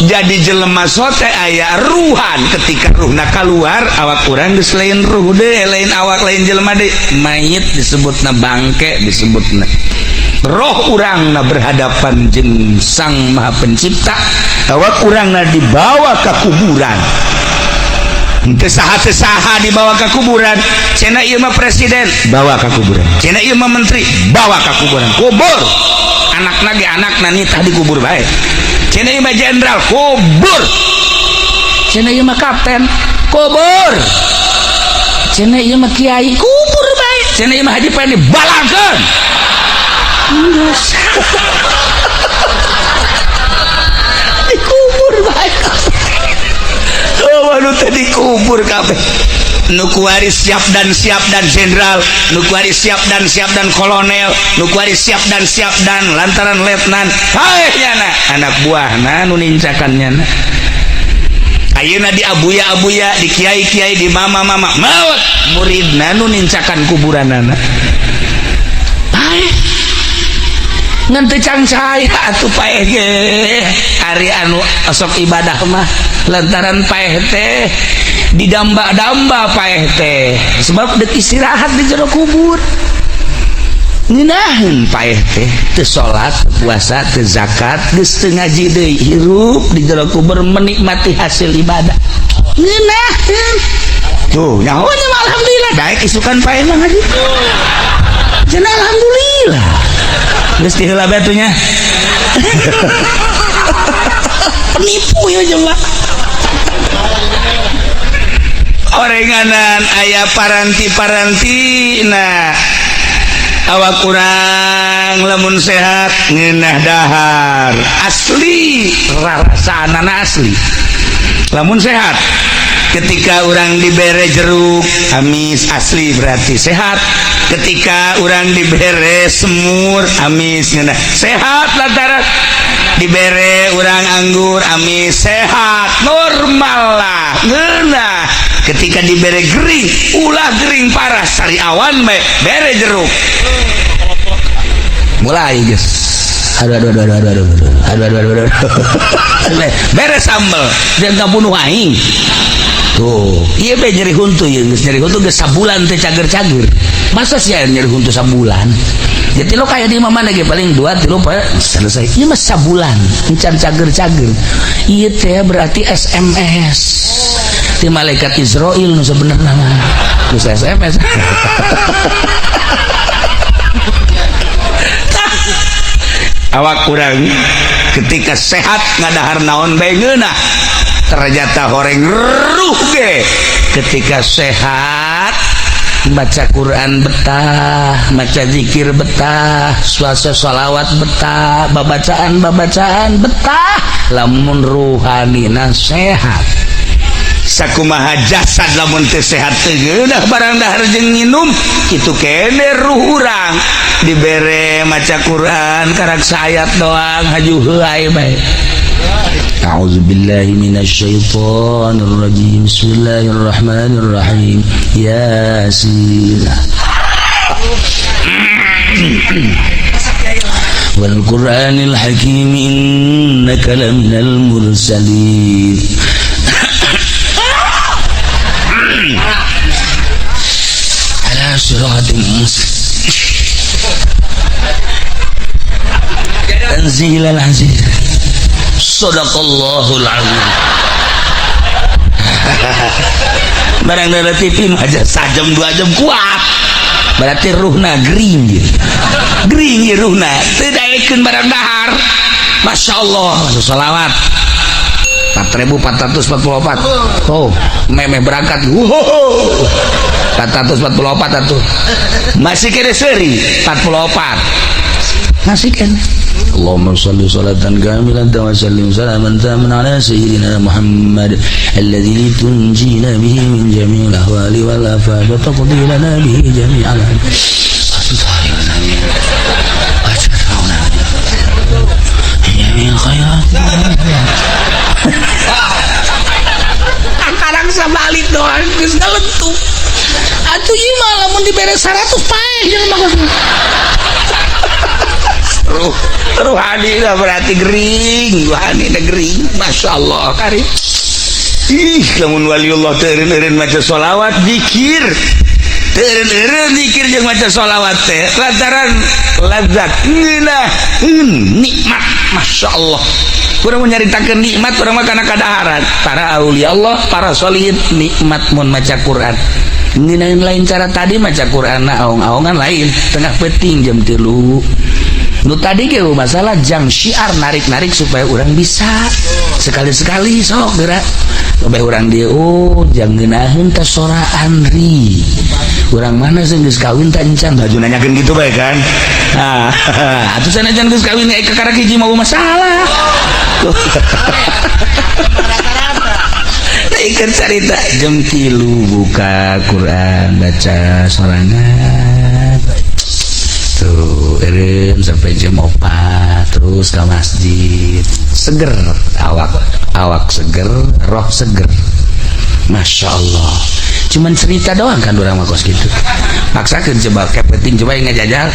jadi jelema sote aya ruhan ketika ruhna keluar awak urang geus lain ruh deui lain awak lain jelema deui mayit disebutna bangke disebutna roh urangna berhadapan jeung Sang Maha Pencipta awak urangna dibawa ke kuburan teu saha dibawa ke kuburan cenah ieu mah presiden bawa ke kuburan cenah ieu mah menteri bawa ke kuburan kubur anakna ge anakna nitah di kubur bae cenah ieu mah jenderal kubur cenah ieu mah kapten kubur cenah ieu mah kiai kubur bae cenah ieu mah haji peni balangkeun dikubur baik nu teh dikubur kabeh nu kuari siap dan jenderal nu kuari siap dan kolonel nu kuari siap dan lantaran letnan haehna anak buahna nu nincakannya ayeuna di abuya di kiai di mama maut muridna nu nincakan kuburanana ngan teu can cahaya atuh paeh ge ari anu sok ibadah mah lantaran paeh teh didamba-damba paeh teh sebab deuk istirahat di jero kubur ngeunaheun paeh teh teu salat puasa teu zakat geus teu ngaji deui hirup di jero kubur menikmati hasil ibadah ngeunaheun tuh nyahonya alhamdulillah daek isukan paeh mah ngaji cenah alhamdulillah geus ti heula batunya penipu ya jelema orenganan aya paranti nah awak urang lamun sehat ngeunah dahar asli rasaana asli lamun sehat ketika orang dibere jeruk amis asli berarti sehat ketika orang dibere semur amis ngeunah sehat lantaran dibere orang anggur amis sehat normal lah ngeunah ketika dibere gering ulah gering parah sari awan bere jeruk mulai guys aduh bere sambel jangan bunuh aing tuh iya be nyeri huntu ya nyeri huntu geus sabulan teh cager-cager masa sih nyeri huntu sabulan jadi lo kayak di mana lagi paling 2-3 selesai iya mas sabulan encan cager-cager iya teh berarti SMS di malaikat Israel nu sebenarnya terus SMS awak kurang ketika sehat ngadahar naon bae ngeunah ternyata horeng ruh ge ketika sehat baca Quran betah baca zikir betah suasa sholawat betah babacaan betah lamun ruhanina sehat sakumaha jasad lamun teu sehat teu geunah barang dahar jeung nginum kitu kene ruh urang dibere maca Quran karak sayat doang haju heuai bae. A'udzubillahi minasyaitonirrajim. Bismillahirrahmanirrahim. Yasin. Wal Qur'anil Hakim innaka laminal mursalin. Ala siratin mustaqim. Tanzilal aziz. Sadaqallahul azim. Barang dari TV aja sajam 2 jam kuat. Berarti ruhna gering ruhna teu daekeun barang dahar. Masyaallah salawat 4444. Oh, memeh berangkat. 444 atuh. Masih kene seuri 44. Masih kene. Allahumma shalli salatan kamilan wa sallim salaman taman ala sayyidina Muhammad alladzi tunjina bihi min jami'il ahwali wal afat wa taqdi lana bihi jami'al akarang sabalik doang geus ngalentuk atuh ieu mah lamun dibere 100 paeh jeung maksudna ruhani lah berarti gering ruhani negeri Masya Allah karim lamun waliullah teureun maca sholawat zikir teureun zikir jeung maca sholawat teh lantaran lazat ngeunaheun nikmat Masya Allah kurang menyaritakeun nikmat urang mah kana kadaharan para aulia Allah para sholihin nikmat mun maca Quran ngeunaheun lain cara tadi maca Quran aong-aongan lain tengah peuting jam 3 nu tadi ge masalah jang syiar narik-narik supaya orang bisa sekali-sekali sok gerak supaya orang dia jang ngeunaheun teh soraan ri urang mana sing geus kawin teh encan baju nanyakeun gitu bae kan atuh sanajan geus kawin aya kakarak hiji mah masalah ikan cerita jam 3 buka Quran baca sorangan tuh eren sampai jam 4 terus ke masjid seger awak seger roh seger Masya Allah cuman cerita doang kan orang makos gitu maksakan coba kepeting coba yang ngajajal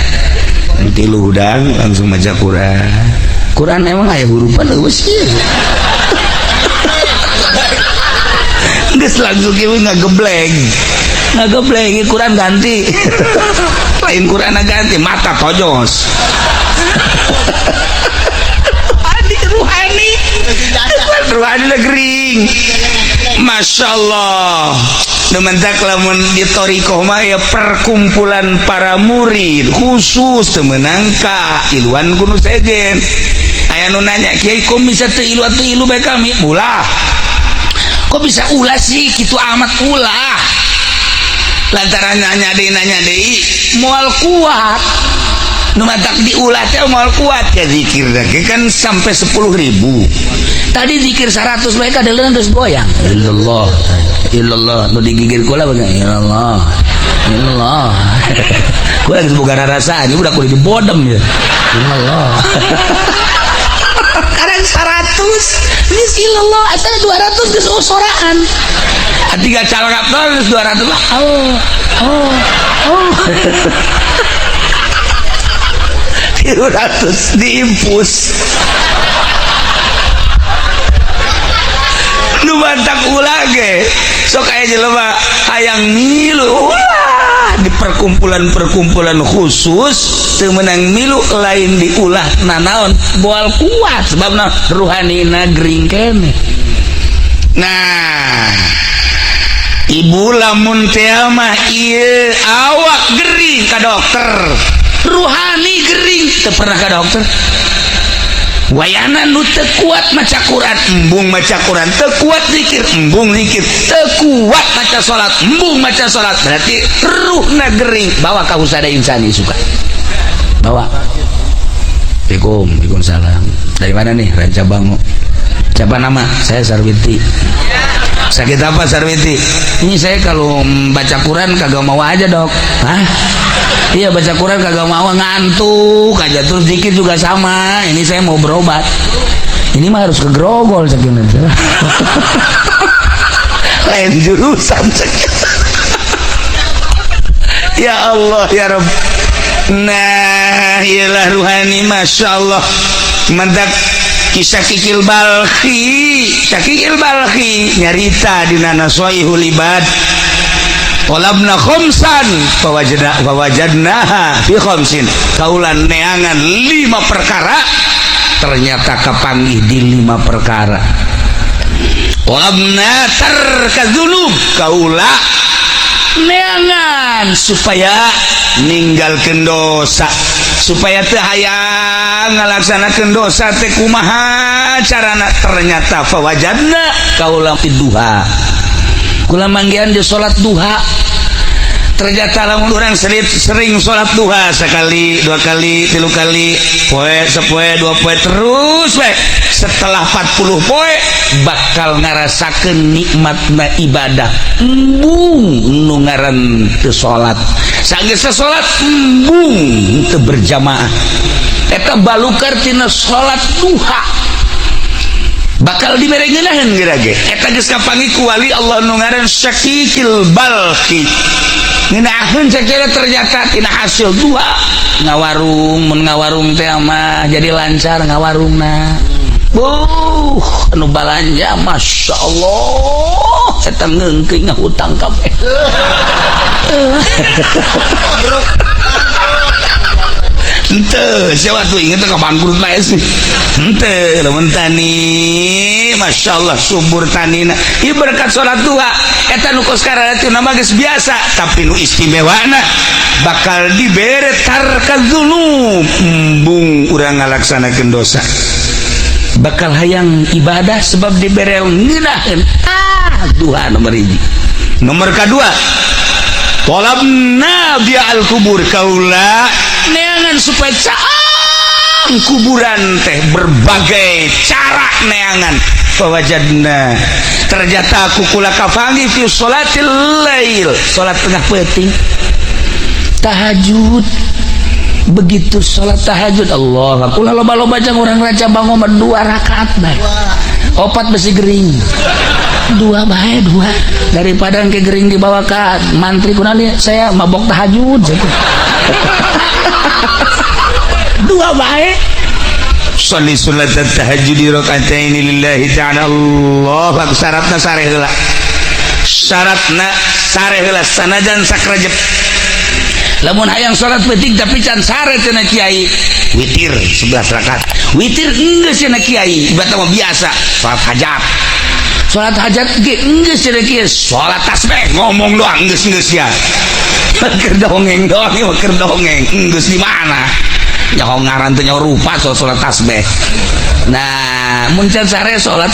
nanti lu udang langsung baca Quran emang ayah hurupan sih geus langsung kieu ngagebleng Quran ganti lain Quran ganti mata tojos ruhani negering Masya Allah dementak lamun di torikoh mah ya perkumpulan para murid khusus temenangka iluan kuno segen aya nu nanya kiai kok bisa teu ilu bae kami ulah kok bisa ulah sih kitu amat ulah lantaran nanya deui moal kuat nu matak diulah teh moal kuat ya zikir kan sampai 10.000 tadi zikir 100 bae kadeuleun terus goyang illallah nu digigir kula bae illallah kula geus boga rarasaan udah kudu dibodem ya illallah karang 100 geus illallah asal 200 geus soraan atiga calangap terus 200 lah oh 300 diimpus nu bantak ulah ge sok aya jelema hayang milu di perkumpulan khusus teu meunang milu lain diulah nanaon boal kuat sebabna ruhanina gering keneh. Nah ibu lamun teh mah ieu awak gering ka dokter, ruhani gering teu pernah ka dokter. Wayana nu teu kuat maca Quran, embung maca Quran, teu kuat zikir, embung zikir, teu kuat maca salat, embung maca salat, berarti ruhna gering. Bawa ka usada insani suka. Bawa. Waalaikumsalam. Dari mana nih? Raja Bango. Siapa nama? Saya Sarwiti. Sakit apa Sarwiti? Ini saya kalau baca Quran kagak mau aja dok. Hah? Iya baca Quran kagak mau, ngantuk aja, terus dikit juga sama. Ini saya mau berobat. Ini mah harus ke Grogol sekian. Lain jurusan sekian. Ya Allah ya Rabb. Nah iyalah ruhani Masya Allah. Mantap. Kisah Kikil Balkhi, Syakikil Balkhi nyarita di nana Soihul Ibad. Walabna khomsan fawajadnaha fi khomsin. Kaulan neangan 5 perkara, ternyata kepanggih di 5 perkara. Walabna tarkadzunub, kaula neangan supaya ninggalkeun dosa, supaya teu hayang ngalaksanakeun dosa teh kumaha carana. Ternyata fawajadna kaula fi duha, kula manggihan di salat duha. Ternyata lamun urang sering salat duha sekali, 2 kali, 3 kali, poe sapoe 2 poe terus we, setelah 40 poe bakal ngarasakeun nikmatna ibadah. Embung nu ngaran teu salat, sageus salat embung teu berjamaah. Eta balukar tina salat duha bakal diberengeunahkeun gerage. Eta geus kapanggih ku wali Allah nu ngaran Syakikil Balkhi. Ngeunaheun sacara ternyata tina hasil duha ngawarung, mun ngawarung teh mah jadi lancar ngawarungna. Anu balanja Masya Allah eta ngeungkeung ngahutang kabeh. Henteu siapa tuh inget ke bangkrut mah sih. Henteu lamun tani Masya Allah subur tanina ieu berkat salat duha. Eta nu kos kararatina mah geus biasa, tapi nu istimewana bakal dibere tarkadzunub, embung urang ngalaksanakeun dosa. Bakal hayang ibadah sebab dibere ngeunaheun duha nomor 1. Nomor kedua, talabna bi'al kubur, kaula neangan supaya caang kuburan teh berbagai cara neangan. Fawajadna, ternyata aku kula kafangi fi sholatil lail, salat tengah peuting, tahajud. Begitu salat tahajud Allah kula loba-loba jeung urang Raja Bango 2 rakaat bae, 4 besi gering, 2 bae 2 daripada engke gering dibawa ka mantri kunaon saya mabok tahajud. 2 bae sholli salat tahajud rakaataini lillahi ta'ala. Allah syaratna sare heula, syaratna sare heula sanajan sakrajep. Lamun hayang salat peuting tapi can sare cenah kiai, witir 11 rakaat, witir geus cenah kiai, ibadah mah biasa salat hajat. Salat hajat ge geus cenah kiai, salat tasbih ngomong doang geus ya. Keur dongeng doang ieu keur dongeng, geus di mana? Nyaho ngaran teh nyaho rupa salat tasbih. Nah, mun can sare salat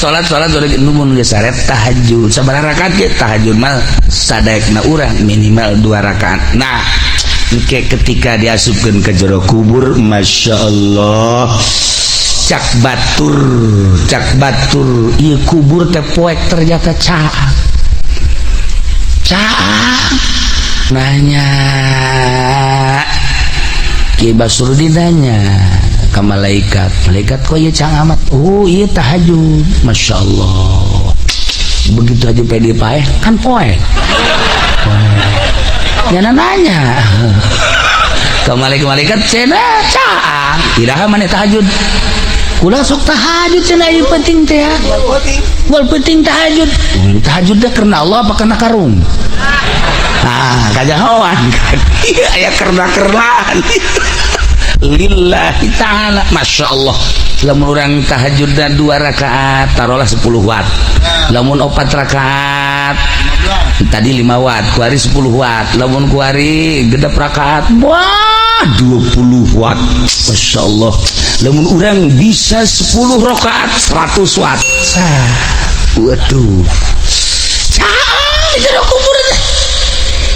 mun geus sare tahajud. Sabaraha rakaat ge tahajud mah sadaekna urang minimal 2 rakaat. Nah, ketika diasupkeun ke jero kubur Masya Allah cak batur ieu kubur teh poek ternyata caang nanya Ki Basrudin nanya ke malaikat kok ieu caang amat. Oh ieu tahajud. Masya Allah begitu aja pede paeh kan poek. Jangan nanya ke malaikat cina caang tidak mana tahajud. Ulah sok tahajud cenah ieu penting teh. Wal penting tahajud. Tahajud teh karena Allah apa karena karung? Nah, kajahoan kan. Aya kerna-kernaan. Lillahi ta'ala. Masya Allah. Lamun orang tahajud dan 2 rakaat taruhlah 10 watt. Lamun 4 rakaat tadi 5 watt, kuari 10 watt. Lamun kuari gedap rakaat, wah 20 watt. Masya Allah. Lamun orang bisa 10 rakaat 100 watt. Waduh. Itu kubur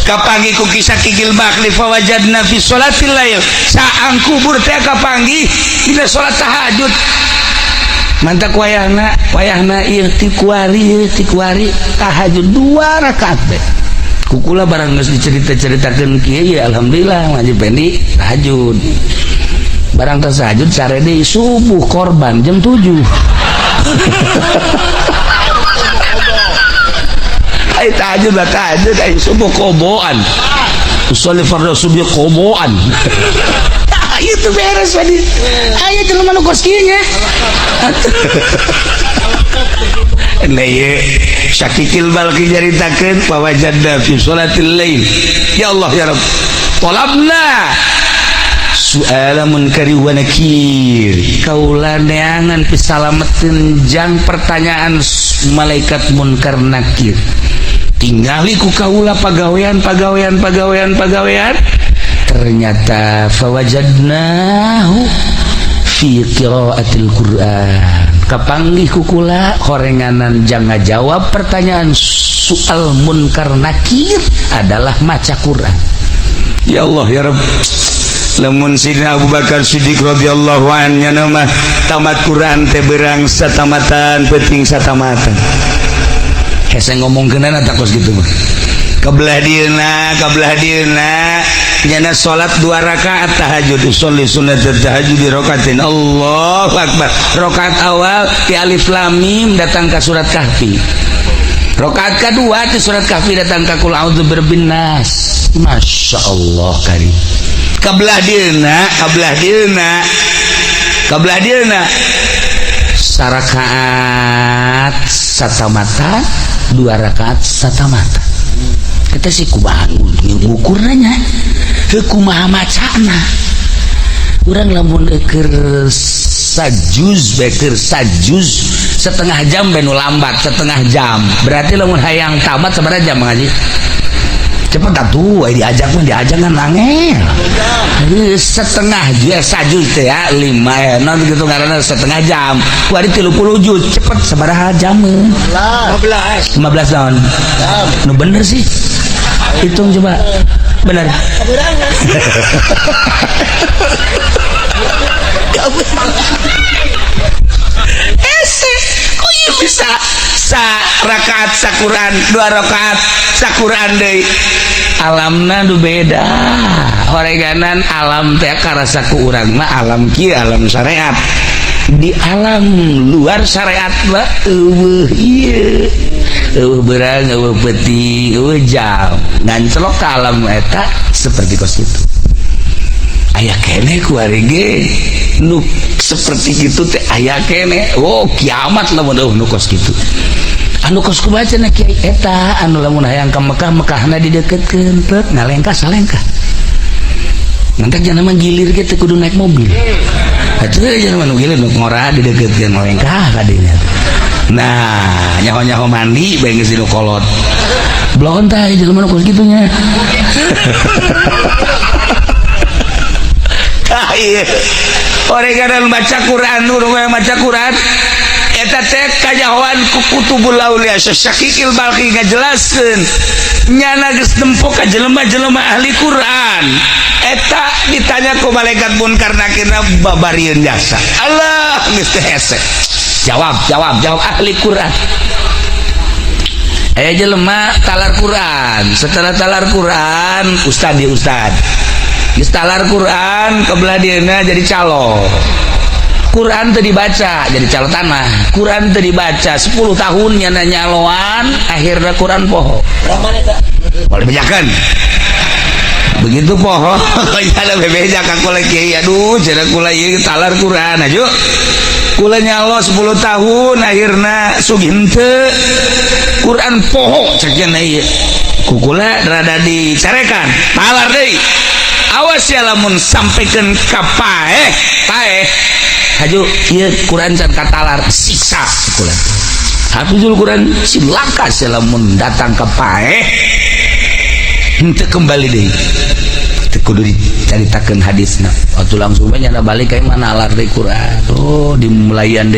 kapangi ku kisah kigil bakli fawajadna fi sholatil lail saang kubur teh kapangi dina salat tahajud mantak wayahna ieu ti kuari tahajud 2 rakaat teh kukula barang geus dicerita-ceritakeun kieu ya alhamdulillah wajib pendi tahajud barang tahajud sare deui subuh korban jam 7 ay tahajud subuh koboan usolli fardhu subuh koboan itu beres tadi ayo jelema nu kos kieu nya nah ye syakikil balki jaritakeun pawajadna fi sholatil lail ya Allah ya Rabb talabna su'ala munkari wa nakir kaula neangan pisalametin jang pertanyaan malaikat munkar nakir tinggali ku kaula pagawean ternyata fawajadnahu fi qiraatil Qur'an kapanggih ku kula horenganan jang ngajawab pertanyaan soal munkar nakir adalah maca Quran. Ya Allah ya Rabb lamun Sidina Abu Bakar Siddiq radhiyallahu anhu nya mah tamat Quran teh beurang satamatan penting satamatan hese ngomongkeunana tak kos gitu mah kabelah dieuna nyana salat 2 rakaat tahajud usolli sunat tahajud di rakaatin Allahu akbar rakaat awal di alif lam mim datang ke surat kahfi rakaat kedua di surat kahfi datang ke qul a'udzu birabbin nas masya Allah karim kabelah dieuna sarakaat satamata 2 rakaat satamata kita sih kumaha ngukurnya kumaha macana urang lamun keur sajuz setengah jam benu lambat setengah jam berarti lamun hayang tamat sabaraha jam ngaji cepet atuh diajak kan angel setengah sajuz teh ya 5 non gitu ngaranna setengah jam kuari 30 juz cepet sabaraha jam 15 tahun nu bener sih hitung coba bener kok ieu bisa rakaat sakuran 2 rakaat sakuran deui alamna nu beda horeganan alam teh karasa ku urang mah alam kieu alam syariat di alam luar syariat mah eueuh ieu eueuh beurang eueuh peuting eueuh jam ngan celok ka alam eta seperti kos kitu aya keneh ku ari ge nu seperti gitu teh aya keneh oh kiamat lamun nu kos kitu anu kos kumaha cenah kiai eta anu lamun hayang ka Mekahna dideketkeun pek ngalengkah salengkah nanti jangan mah gilir ge teh kudu naik mobil atuh jangan mah gilir nu ngora dideketkeun ngalengkah ka dinya nah nyaho-nyaho mandi bae geus dinu kolot blon tah jelema nu kos kitu nya iya oreganan baca Quran urang baca Quran eta teh kajahoan ku kutubul aulia Syakikil Balqi ngajelaskeun nyana geus nempo ka jelema-jelema ahli Quran eta ditanya ku malaikat munkar nakirna babarieun jasa Allah geus teh hese jawab ahli Quran aya jelema talar Quran setelah talar Quran ustad geus talar Quran kebelah dieuna jadi calo Quran teu dibaca jadi calo tanah Quran teu dibaca 10 tahun nyana nyaloan akhirna Quran poho boleh bejakeun begitu poho aya bebeja ka kula kiai aduh cenah kula ieu talar Quran aju kula nyalo 10 tahun akhirna sugih teu Quran poho cek cenah ieu kukula rada dicarekan talar deui awas ya lamun sampaikan ka paeh haju ieu Quran can katalar siksa kula Hafizul Quran silaka lamun datang ke paeh henteu kembali deui teu kudu dicaritakeun hadisna waktu langsung we nyana balik ka mana alar deui Quran dimulayan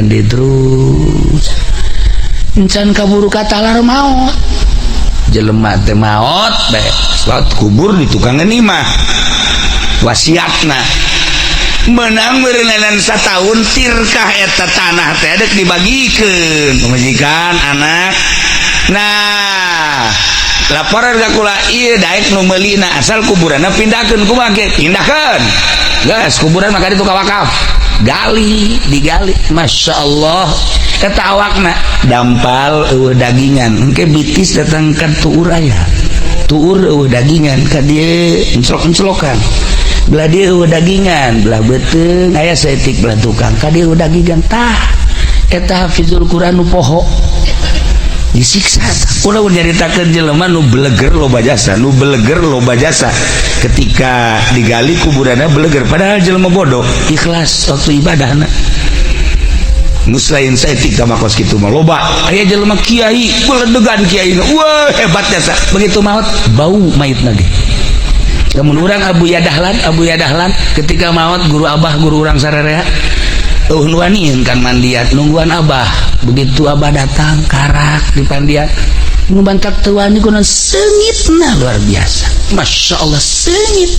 deui terus encan kaburu katalar maot jelema teh maot bae salat kubur di tukang mah wasiatna menang merenang satahun tirkah eta tanah teh dek dibagikeun pamajikan anak nah laporan ka kula ieu daek nu meulina asal kuburanna pindahkeun kumaha ge pindahkeun geus kuburan maka ditu ka wakaf digali Masya Allah eta awakna dampal eueuh dagingan engke bitis datang ka tuur aya tuur eueuh dagingan ka dieu encelok-encelokan belah dieu eueuh dagingan belah beuteung aya saeutik belah tukang ka dieu eueuh dagingan tah eta hafizul Quran nu poho disiksa ulah nyaritakeun jelema nu beleger loba jasa ketika digali kuburanna beleger padahal jelema bodoh ikhlas waktu ibadahna nus lain saeutik ka makos kitu mah loba aya jelema kiai beledegan kiaina wah hebat jasa begitu maut bau mayitna ge lamun urang Abu Yadahlan ketika maut guru abah guru urang sarerea nuanien kan mandiat nungguan abah begitu abah datang karak di pandiat ngubantak tuan ini kunan sengitna luar biasa Masya Allah sengit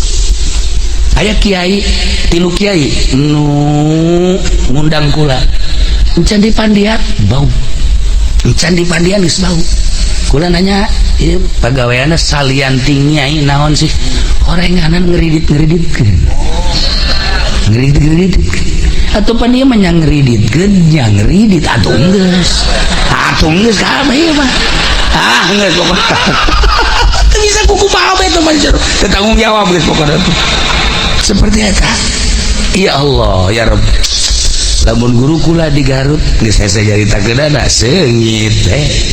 aya kiai tilu kiai nu ngundang kula encan di pandiat bau encan di pandiat geus bau kula nanya ieu pagaweana salian tingnya naon sih orenganan ngeridit-ngeriditkeun atau pan ieu mah nya ngridit atuh geus kabeh mah geus pokokna teu bisa kuku bae teh mah tanggung jawab geus pokokna seperti eta ya Allah ya Rabb lamun guru kula di Garut geus hese jaritakeunana seungit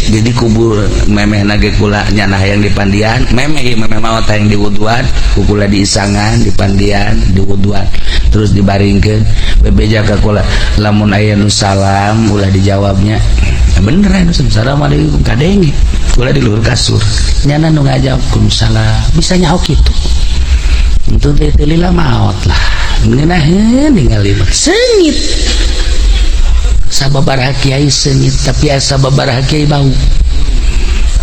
jadi kubur memehna ge kula nyana hayang di pandian memeh maot hayang di wuduan kula di isangan di pandian di wuduan terus dibaringkeun bebeja ka kula lamun aya nu salam ulah dijawabnya bener anu assalamualaikum kadenge kula di luhur kasur nyana nu ngajawab salam bisa nyaho kitu untuk teh lila maot lah ngeunaheun ningali sengit sababaraha kiai sengit tapi asa babaraha kiai bau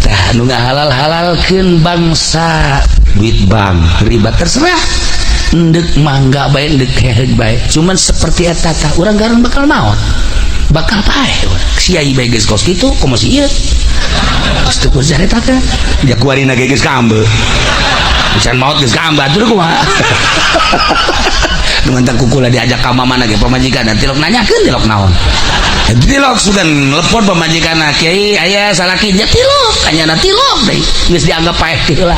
tah nu ngahalal-halalkeun bangsa duit bank riba terserah endek mangga bae endek heheg bae cuman seperti eta tah urang gareun bakal maot bakal paeh siai bae geus kos kitu komo si ieu geus teu jareta teh dia kuarina ge geus kambe can maot geus kambe atuh kumaha nuntang kukula diajak ka mamana ge pamajikan tilok nanyakeun tilok naon tilok sugan telepon pamajikan kiai aya salaki nya tilok anyana tilok deui geus dianggap paeh heula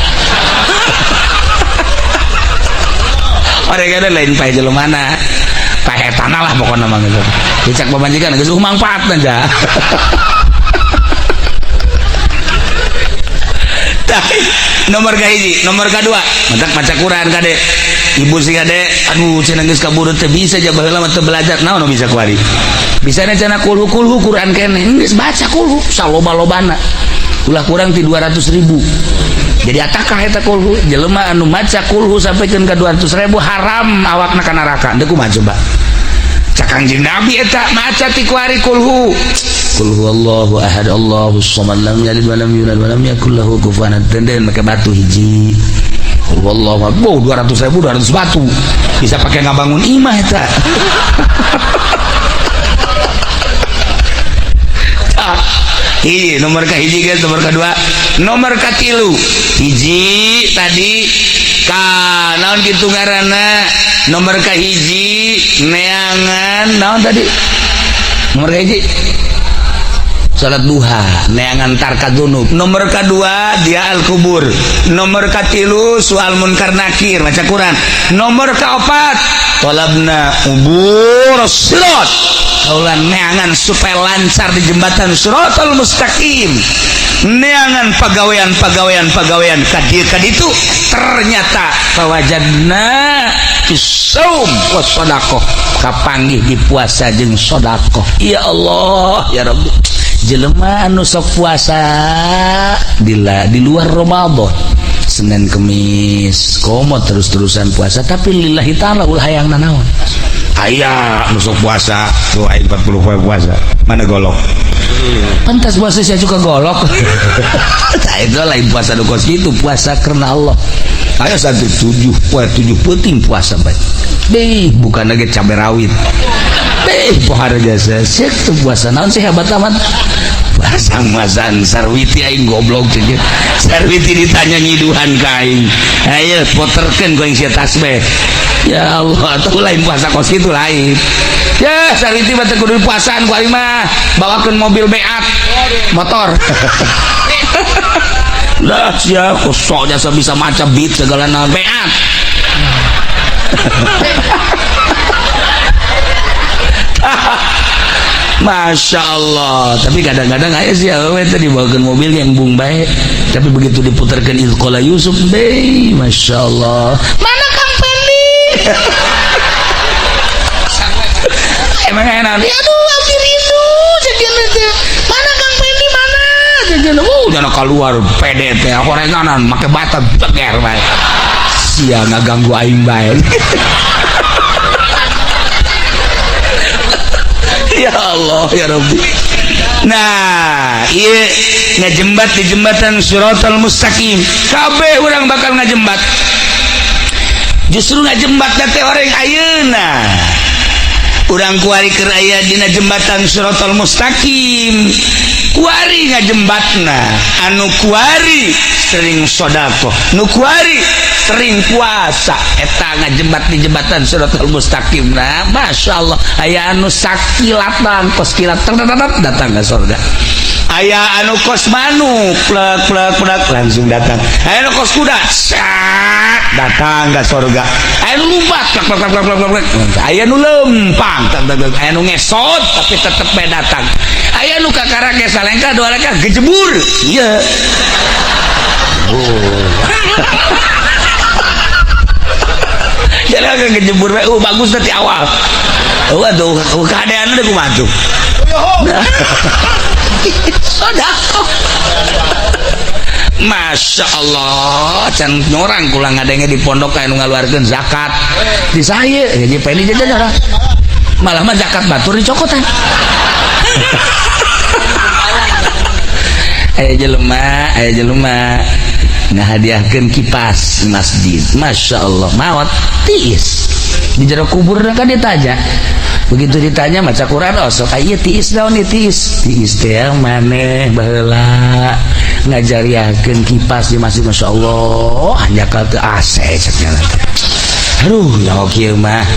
orang kada lain paeh jelemana paeh tanah lah pokona mah gitu dicak pamajikan geus mangpaatna ja nomor kahiji nomor kadua mantak maca Quran kade ibu si kade aduh cenah geus kaburu teu bisa ja baheula mah teu belajar naon nu bisa kuari bisana cenah kulhu Quran keneh geus baca kulhu saloba-lobana ulah kurang ti 200.000 jadi atakah eta kulhu jelema anu maca kulhu sampaikeun ka 200.000 haram awakna ka neraka teu kumaha coba cak Kangjeng Nabi eta maca ti kuari kulhu Qul huwallahu ahad Allahus samad lam yalid wa lam yulad wa lam yakul lahu kufuwan ahad den make batu hiji Qul huwallahu ahad 200.000 200 batu bisa pakai ngabangun imah eta nomor kahiji guys nomor kedua nomor katilu hiji tadi ka naon kitu ngaranna nomor kahiji neangan naon tadi nomor kahiji salat duha neangan tarka dzunub nomor kedua dia al kubur nomor katilu soal munkar nakir maca Quran nomor kaopat talabna ubur sirat kaulan neangan supaya lancar di jembatan Siratal Mustaqim, neangan pagawean kaditu ternyata fawajadna isaum wasodaqoh kapanggih di puasa jeung sodaqoh. Ya Allah ya Rabbi, jelema anu sok puasa di luar Ramadan Senin Kemis komo terus-terusan puasa tapi lillahi ta'ala ulah hayang nanaon aya anu sok puasa tuh 40 poe puasa mana golok pantas puasa saya juga golok nah itu lain puasa dukos gitu puasa karena Allah ayo 7 penting puasa baik deh bukan lagi cabai rawit deh pohara jasa sih tuh puasa naon sih hebat amat pasang-pasang sarwiti aing goblok ceuk sarwiti ditanya nyiduhan ka aing ayo poterkeun ku aing sia tasbih ya Allah tuh lain puasa kos kitu lain ya sarwiti mah teh kudu puasaan ku aing mah bawakeun mobil beat motor lah sia kosok jasa bisa maca beat segala naon beat Masya Allah, tapi kadang-kadang aja sih awewe tadi dibawakan mobil yang bung baik, tapi begitu diputarkan Ilkola Yusuf deh, Masya Allah. Mana Kang Pendi? Emang enak? Aduh, hampir itu jajan itu. Mana Kang Pendi mana? Jajan, jangan keluar PDT, horenganan, pakai bata beger baik. Sia nggak ganggu aing baik. Ya Allah ya Rabbi. Nah iya ngajembat di jembatan Siratal Mustaqim kabeh orang bakal ngajembat justru ngajembat teh orang ayeuna urang kuari keur aya dina jembatan Siratal Mustaqim kuari ngajembatna anu kuari sering sedekah nu kuari sering puasa eta ngajembat di jembatan Siratal Mustaqim. Nah Masya Allah aya anu sakilatan kos kilat datang ke surga, aya anu kos manu plek langsung datang, aya anu kos kuda sak datang ke surga, aya anu lumpat plek aya anu lempang aya anu ngesot tapi tetep bae datang, aya anu kakarake salengka dua leka gejebur iya jadi agak ngejebur bagus nanti awal waduh keadaan ada kumaha tuh sodako Masya Allah can nyorang kulang ngadenge di pondok kayak ngaluarkeun zakat di saya jadi pengen jajan malah mah zakat batur dicokotan aya jelema ngahadiahkeun kipas masjid Masya Allah mawat tiis di jero kubur kan ditanya begitu ditanya maca Quran sok aya tiis daun tiis teh maneh baheula ngajariakeun kipas di masjid Masya Allah hanya ka teu AC cenah aduh ya kieu mah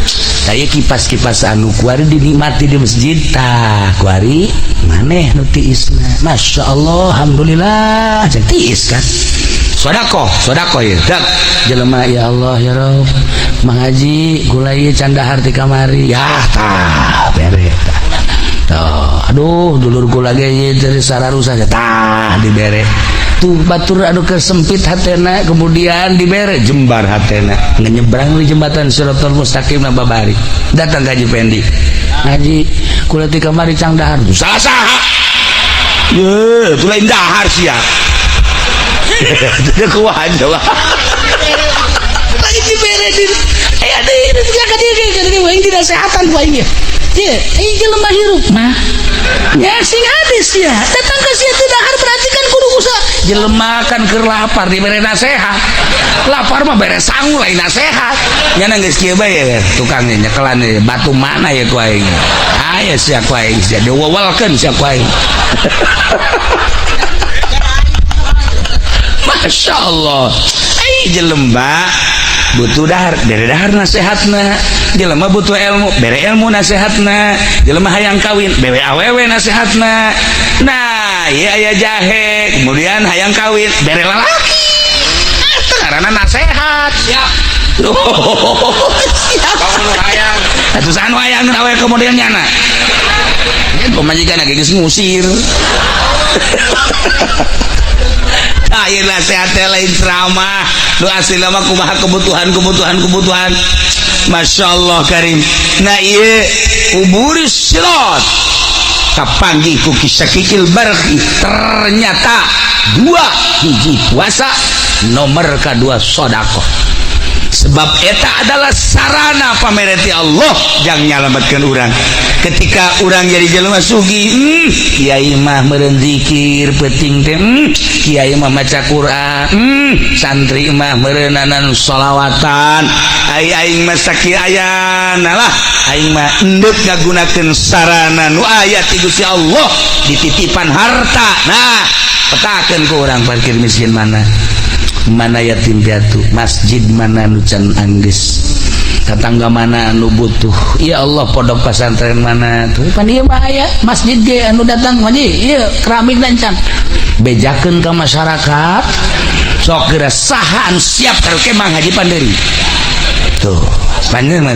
saya kipas-kipas anu kuari dinikmati di masjid tah kuari maneh nu tiisna Masya Allah alhamdulillah jeung tiis kan sodako ya dak jelema ya Allah ya Rabb Mang Haji kula ieu can dahar ti kamari ya tah bere tah aduh dulur kula ge dari sararusa tah dibere tuh batur anu kesempit hatena kemudian dibere jembar hatena nyebrang di jembatan Siratal Mustaqim na babari datang ka Haji Pendi Haji kula ti kamari can dahar saha ye tu lain dahar sia tidak kuat coba lagi diberesin ada ini jaga diri yang tidak sehatan baiknya ya ini jelema hirup mah ya sing hadis ya datang ke situ dahar perhatikan kudu usaha jelema kan keur lapar dibere nasehat lapar mah bere sangu lain nasehat nya geus kieu bae ya tukang nyekelan batu mana ya ku aing aya sia ku aing sia diwewelkeun sia ku aing Masya Allah jelema butuh dahar bere dahar nasehatna jelema butuh ilmu bere ilmu nasehatna jelema hayang kawin bere awewe nasehatna nah ya aya jahe kemudian hayang kawin bere lalaki karena nasehat ya hayang atusan hayang awe kemudian nyana pemajikan geus ngusir. Ayeuna sehat lain ceramah nu asli mah kumaha kebutuhan. Masya Allah karim. Nah ieu uburis sirat kapanggih ku kisah kikil barki ternyata 2 hiji puasa nomor kedua sedekah. Sebab eta adalah sarana pamereti Allah jang nyalametkeun urang. Ketika urang jadi jelema sugih, kiai mah meureun zikir penting teh, kiai mah maca Quran, santri mah meureunana sholawatan, aing mah sakieu ayana lah, aing mah endeup ngagunakeun sarana nu aya ti Gusti Allah dititipan harta. Nah, petakeun ku urang parkir miskin mana yatim piatu, masjid mana nu can anggeus, tetangga mana anu butuh, ya Allah pondok pesantren mana tuh pan ieu mah aya masjid ge anu datang maji ieu keramik dan can bejakeun ka masyarakat sok geura saha anu siap keur kemang haji pandeuri tuh panjeun mah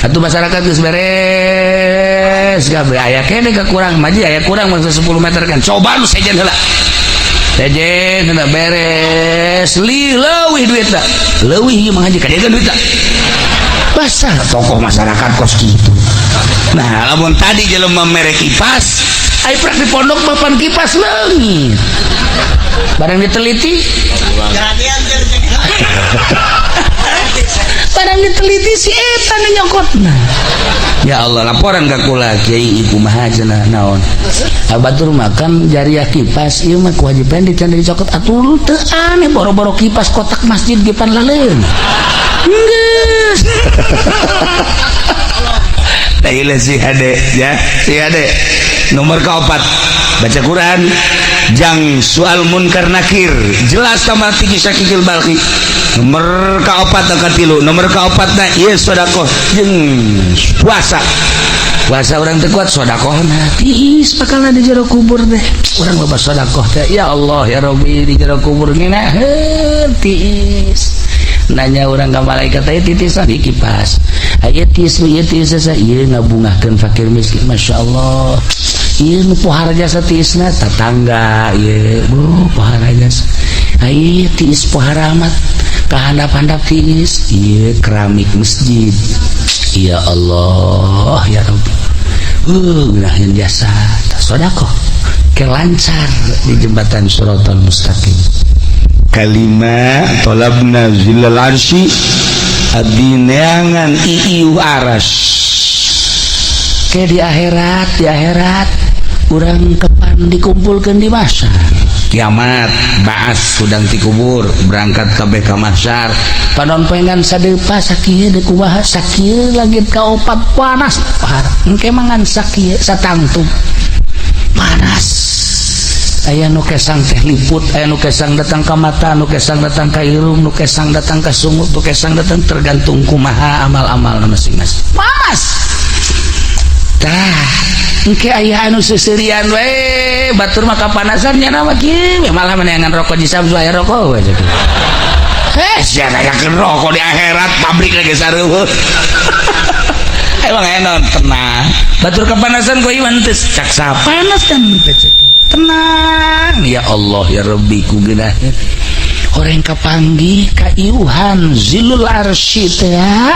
atuh masyarakat geus beres gabe aya kene kurang maji aya kurang mah 10 meter kan coba nu sejen heula sejen hendak beres leuwih duit da leuwih ieu mah haji kadegan duit da basah tokoh masyarakat kos gitu. Nah lamun tadi jelema mere kipas ai prak di pondok papan kipas leungit barang diteliti barang diteliti si eta nu nyokotna. Ya Allah laporan ka kula kiai iku mah cenah naon batur makan jariah kipas ieu mah ku Haji Pendi can dicokot atuh teu aneh boro-boro kipas kotak masjid ge pan laleun geus. Tailah si Hade ya si Hade nomor keempat baca Quran jang soal munkar nakir jelas sama kisah kikil balki. Nomor keempat angkat 3 nomor keempat na ieu sedekah jeung puasa orang teu kuat sedekahna tiis pakalna di jero kubur teh urang loba sedekah teh ya Allah ya Rabbi di jero kubur ngeunaheun tiis nanya orang ka malaikat aya titisan di kipas aya tiis sa ieu ngabungahkeun fakir miskin masyaallah ieu nu pohara jasa tiisna tetangga ieu pohara jasa aya tiis pohara amat kahandap-handap tiis ieu keramik masjid ya Allah ya Rabbi gunakeun jasa sedekah ke lancar di jembatan Shiratal Mustaqim. Kalima tolabna zilal arsy abdi neangan iiu aras ke di akhirat urang kepan dikumpulkeun di mahsyar kiamat baas udang ti kubur berangkat kabeh ka mahsyar panon pengan sadeupa sakieu deuk kumaha sakieu langit kaopat panas engke mangan sakieu satangtung panas aya nu kesang teh liput aya nu kesang datang ka mata nu kesang datang ka irung nu kesang datang ka sungut nu kesang datang tergantung kumaha amal-amal masing-masing panas tah engke aya anu seuseurean we batur mah kapanasan nya mah kieu malah meneangan rokok di Samsu aya rokok we jadi sia dayakeun rokok di akhirat pabrik lagi sareueut emang enon tenang batur kapanasan ku iman teh cak sapanas kan tenang ya Allah ya Rabbi ku geunaheun horeng kapanggih ka iuhan zilul arsy teh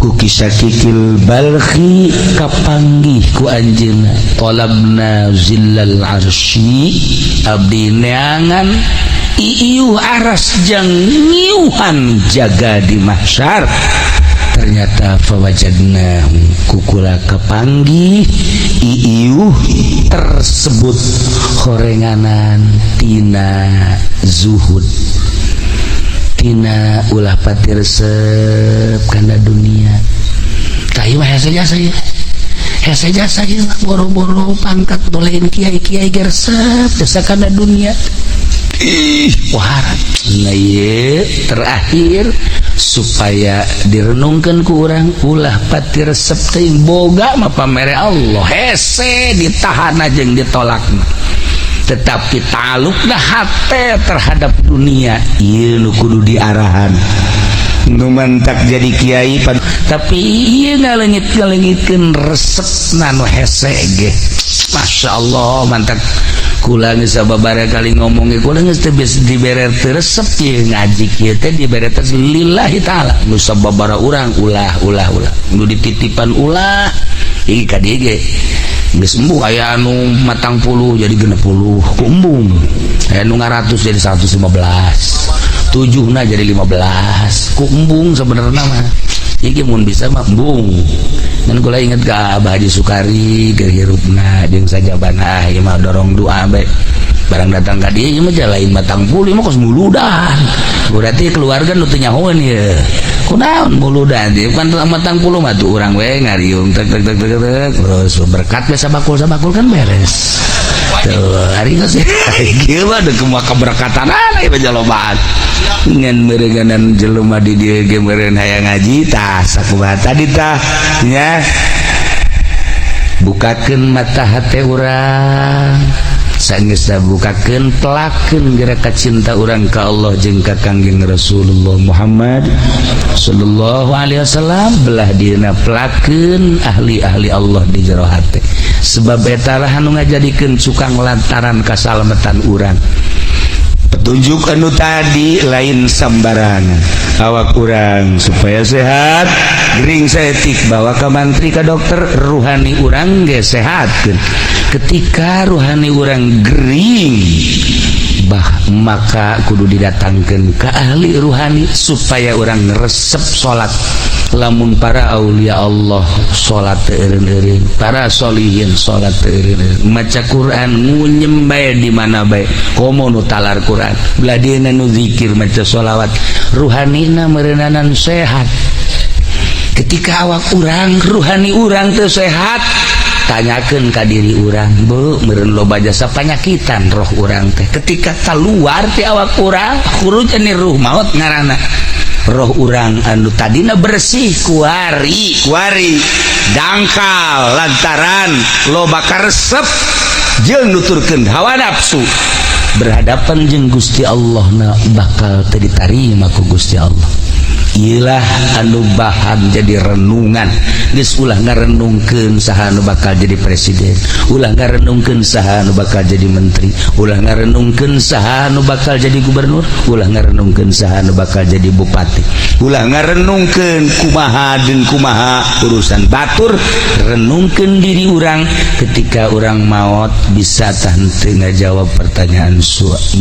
ku kisah kikil balki kapanggih ku anjeunna talabna zillal arsy abdi neangan iiuh aras jang ngiuhan jaga di mahsyar ternyata fawajadna kukula kepanggih iiuh tersebut horenganan tina zuhud tina ulah pati resep kana dunia tahi mah hese jasa ieu boro-boro pangkat dolein kiai-kiai gersep jasa kana dunia waharat nah ieu terakhir supaya direnungkan ku urang ulah pati resep teuing boga mah pamere Allah hese ditahan jeung ditolakna tetapi talukna hate terhadap dunia ieu nu kudu diarahan nu mantak jadi kiai tapi ieu ngalengit-ngalengitkeun resep nanu hese ge. Masya Allah mantak kula geus sababaraha kali ngomong ge kula geus teu bisa dibere teu resep ieu ngaji kieu teh dibere teh lillahi taala nu sababaraha urang ulah nu dititipan ulah iki ka dieu ge geus embuh aya anu matang puluh jadi 60 ku embung aya nu 100 jadi 115 7 jadi 15 ku embung sebenarnya mah iki mun bisa mah embung dan kula inget ka Abah Haji Sukari keur hirupna jeung sajabana ieu mah dorong doa bae barang datang ka dieu mah jalain matang puluh mah kos muludan berarti keluarga nu teu nyahoeun ieu kunaon muludan ieu kan matang puluh mah tuh urang we ngariung tek terus berkat we sabakul kan beres tuh hari geus ieu mah deuk kumaha keberkatan ieu jalobaan ngan merenganan jelema di dieu ge meureun hayang ngaji tah sakumaha tadi tah nya bukakeun mata hate urang sageus bukakeun pelakeun gerak cinta urang ka Allah jeung ka Kangjeng Rasulullah Muhammad sallallahu alaihi wasallam belah dieuna pelakeun ahli-ahli Allah di jero hate sebab eta lah anu ngajadikeun cukang lantaran kasalamatan urang. Petunjuk anu tadi lain sambarangan awak urang supaya sehat gering saeutik bawa ke mantri ka dokter ruhani urang ge sehatkeun ketika ruhani urang gering maka kudu didatangkeun ka ahli ruhani supaya urang resep salat lamun para aulia Allah salat eureun-eureun para solihin salat eureun-eureun maca Quran ngunyem bae di mana bae komo nu talar Quran belah dieuna nu zikir maca sholawat ruhanina meureunanan sehat ketika awak urang ruhani urang teu sehat tanyakeun ka diri urang beuh meureun loba jasa panyakitan roh urang teh ketika keluar ti awak urang khuruj ani ruh maut ngaranna roh urang anu tadina bersih kuari dangkal lantaran loba karesep jeung nuturkeun hawa nafsu berhadapan jeung Gusti Allah na bakal teu ditarima ku Gusti Allah. Iyalah anu bahan jadi renungan geus ulah ngarenungkeun saha anu bakal jadi presiden ulah ngarenungkeun saha anu bakal jadi menteri ulah ngarenungkeun saha anu bakal jadi gubernur ulah ngarenungkeun saha anu bakal jadi bupati ulah ngarenungkeun kumaha jeung kumaha urusan batur renungkeun diri urang ketika urang maot bisa tah henteu ngajawab pertanyaan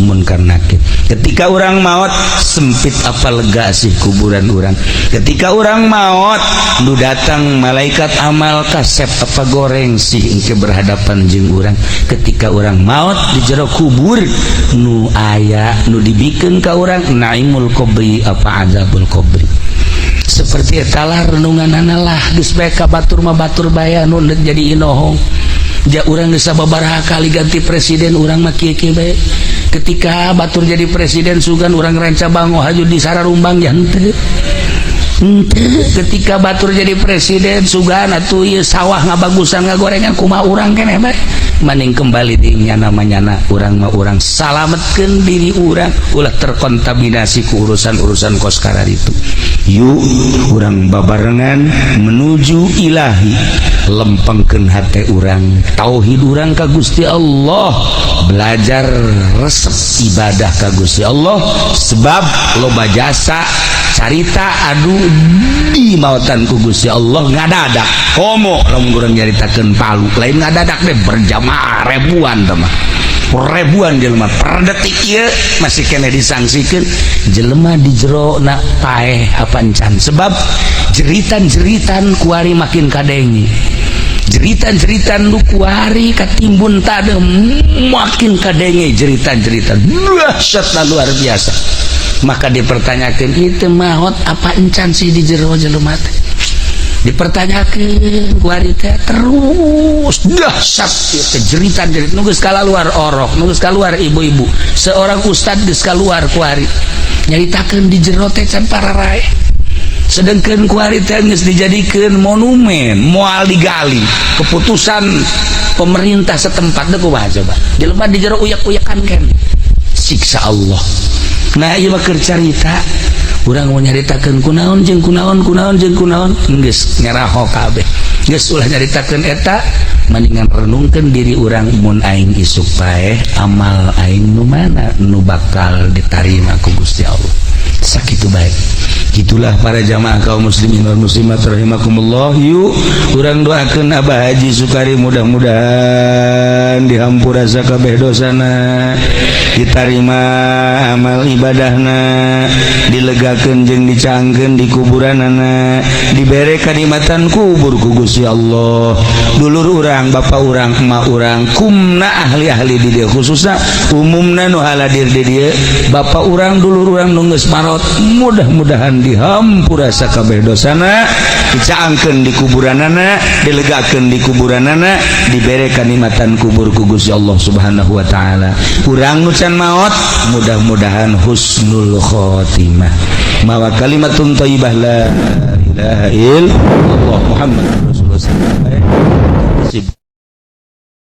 munkar nakir ketika urang maot sempit apa lega sih kuburan urang ketika urang maot nu datang malaikat amal kasep apa goreng sih engke berhadapan jeung urang ketika urang maot di jero kubur nu aya nu dibikeun ka urang naimul qabri apa azabul qabri seperti eta lah renunganana lah geus bae ka batur mah batur bae anu jadi inohong ja urang geus sababaraha kali ganti presiden urang mah kieu-kieu bae ketika batur jadi presiden sugan urang ranca bango haju di Sararumbang ya henteu ketika batur jadi presiden sugan atuh ieu sawah ngabagusan ngagorengan kumaha urang keneh bae maning kembali di nyana urang mah urang salametkeun diri urang ulah terkontaminasi ku urusan-urusan koskara itu yuk urang babarengan menuju ilahi lempengkeun hate urang tauhid urang ka Gusti Allah belajar resep ibadah ka Gusti Allah sebab loba jasa carita adu di mautan ku Gusti Allah ngadadak komo lamun urang nyaritakeun palu lain ngadadak deh berjamaah ribuan teh mah ribuan jelema per detik ieu masih kena disangsikeun jelema di jero na paeh apancan sebab jeritan-jeritan kuari makin kadenge jeritan-jeritan lu kuari katimbun tade makin kadenge jeritan-jeritan dahsyat luar biasa maka dipertanyakan itu maut apa encan sih di jero jelema teh dipertanyakan kuari teh terus dahsyat jeritan-jeritan nu geus kaluar orok nu geus kaluar ibu-ibu seorang ustad geus kaluar kuari nyaritakeun di jero teh can pararae sedangkan kuari teh geus dijadikeun monumen moal digali keputusan pemerintah setempat teh kumaha coba jelema di jero uyak-uyakan kan siksa Allah. Nah ieu mah keur carita urang mau nyaritakeun kunaon jeung kunaon geus ngeraho kabeh geus ulah nyaritakeun eta mendingan renungkeun diri urang mun aing isuk bae amal aing nu mana nu bakal ditarima ku Gusti Allah sakitu bae. Itulah para jamaah kaum muslimin wal muslimat rahimakumullah. Yuk urang doakeun Abah Haji Sukari mudah-mudahan dihampura sakabeh dosana, ditarima amal ibadahna, dilegakeun jeung dicaangkeun di kuburanana, dibere kanikmatan kubur ku Gusti Allah. Dulur urang, bapak urang, emak urang, kumna ahli-ahli di dieu khususna umumna nu haladir di dieu, bapak urang, dulur urang nu geus marot, mudah-mudahan dihampura sakabeh dosana, dicaangkeun di kuburanana, dilegakeun di kuburanana, dibere kanikmatan kubur ku Gusti Allah Subhanahu wa taala. Urang nu can maot mudah-mudahan husnul khotimah. Mawa kalimatun thayyibah la ilaha illallah Muhammadur Rasulullah sallallahu alaihi wasallam.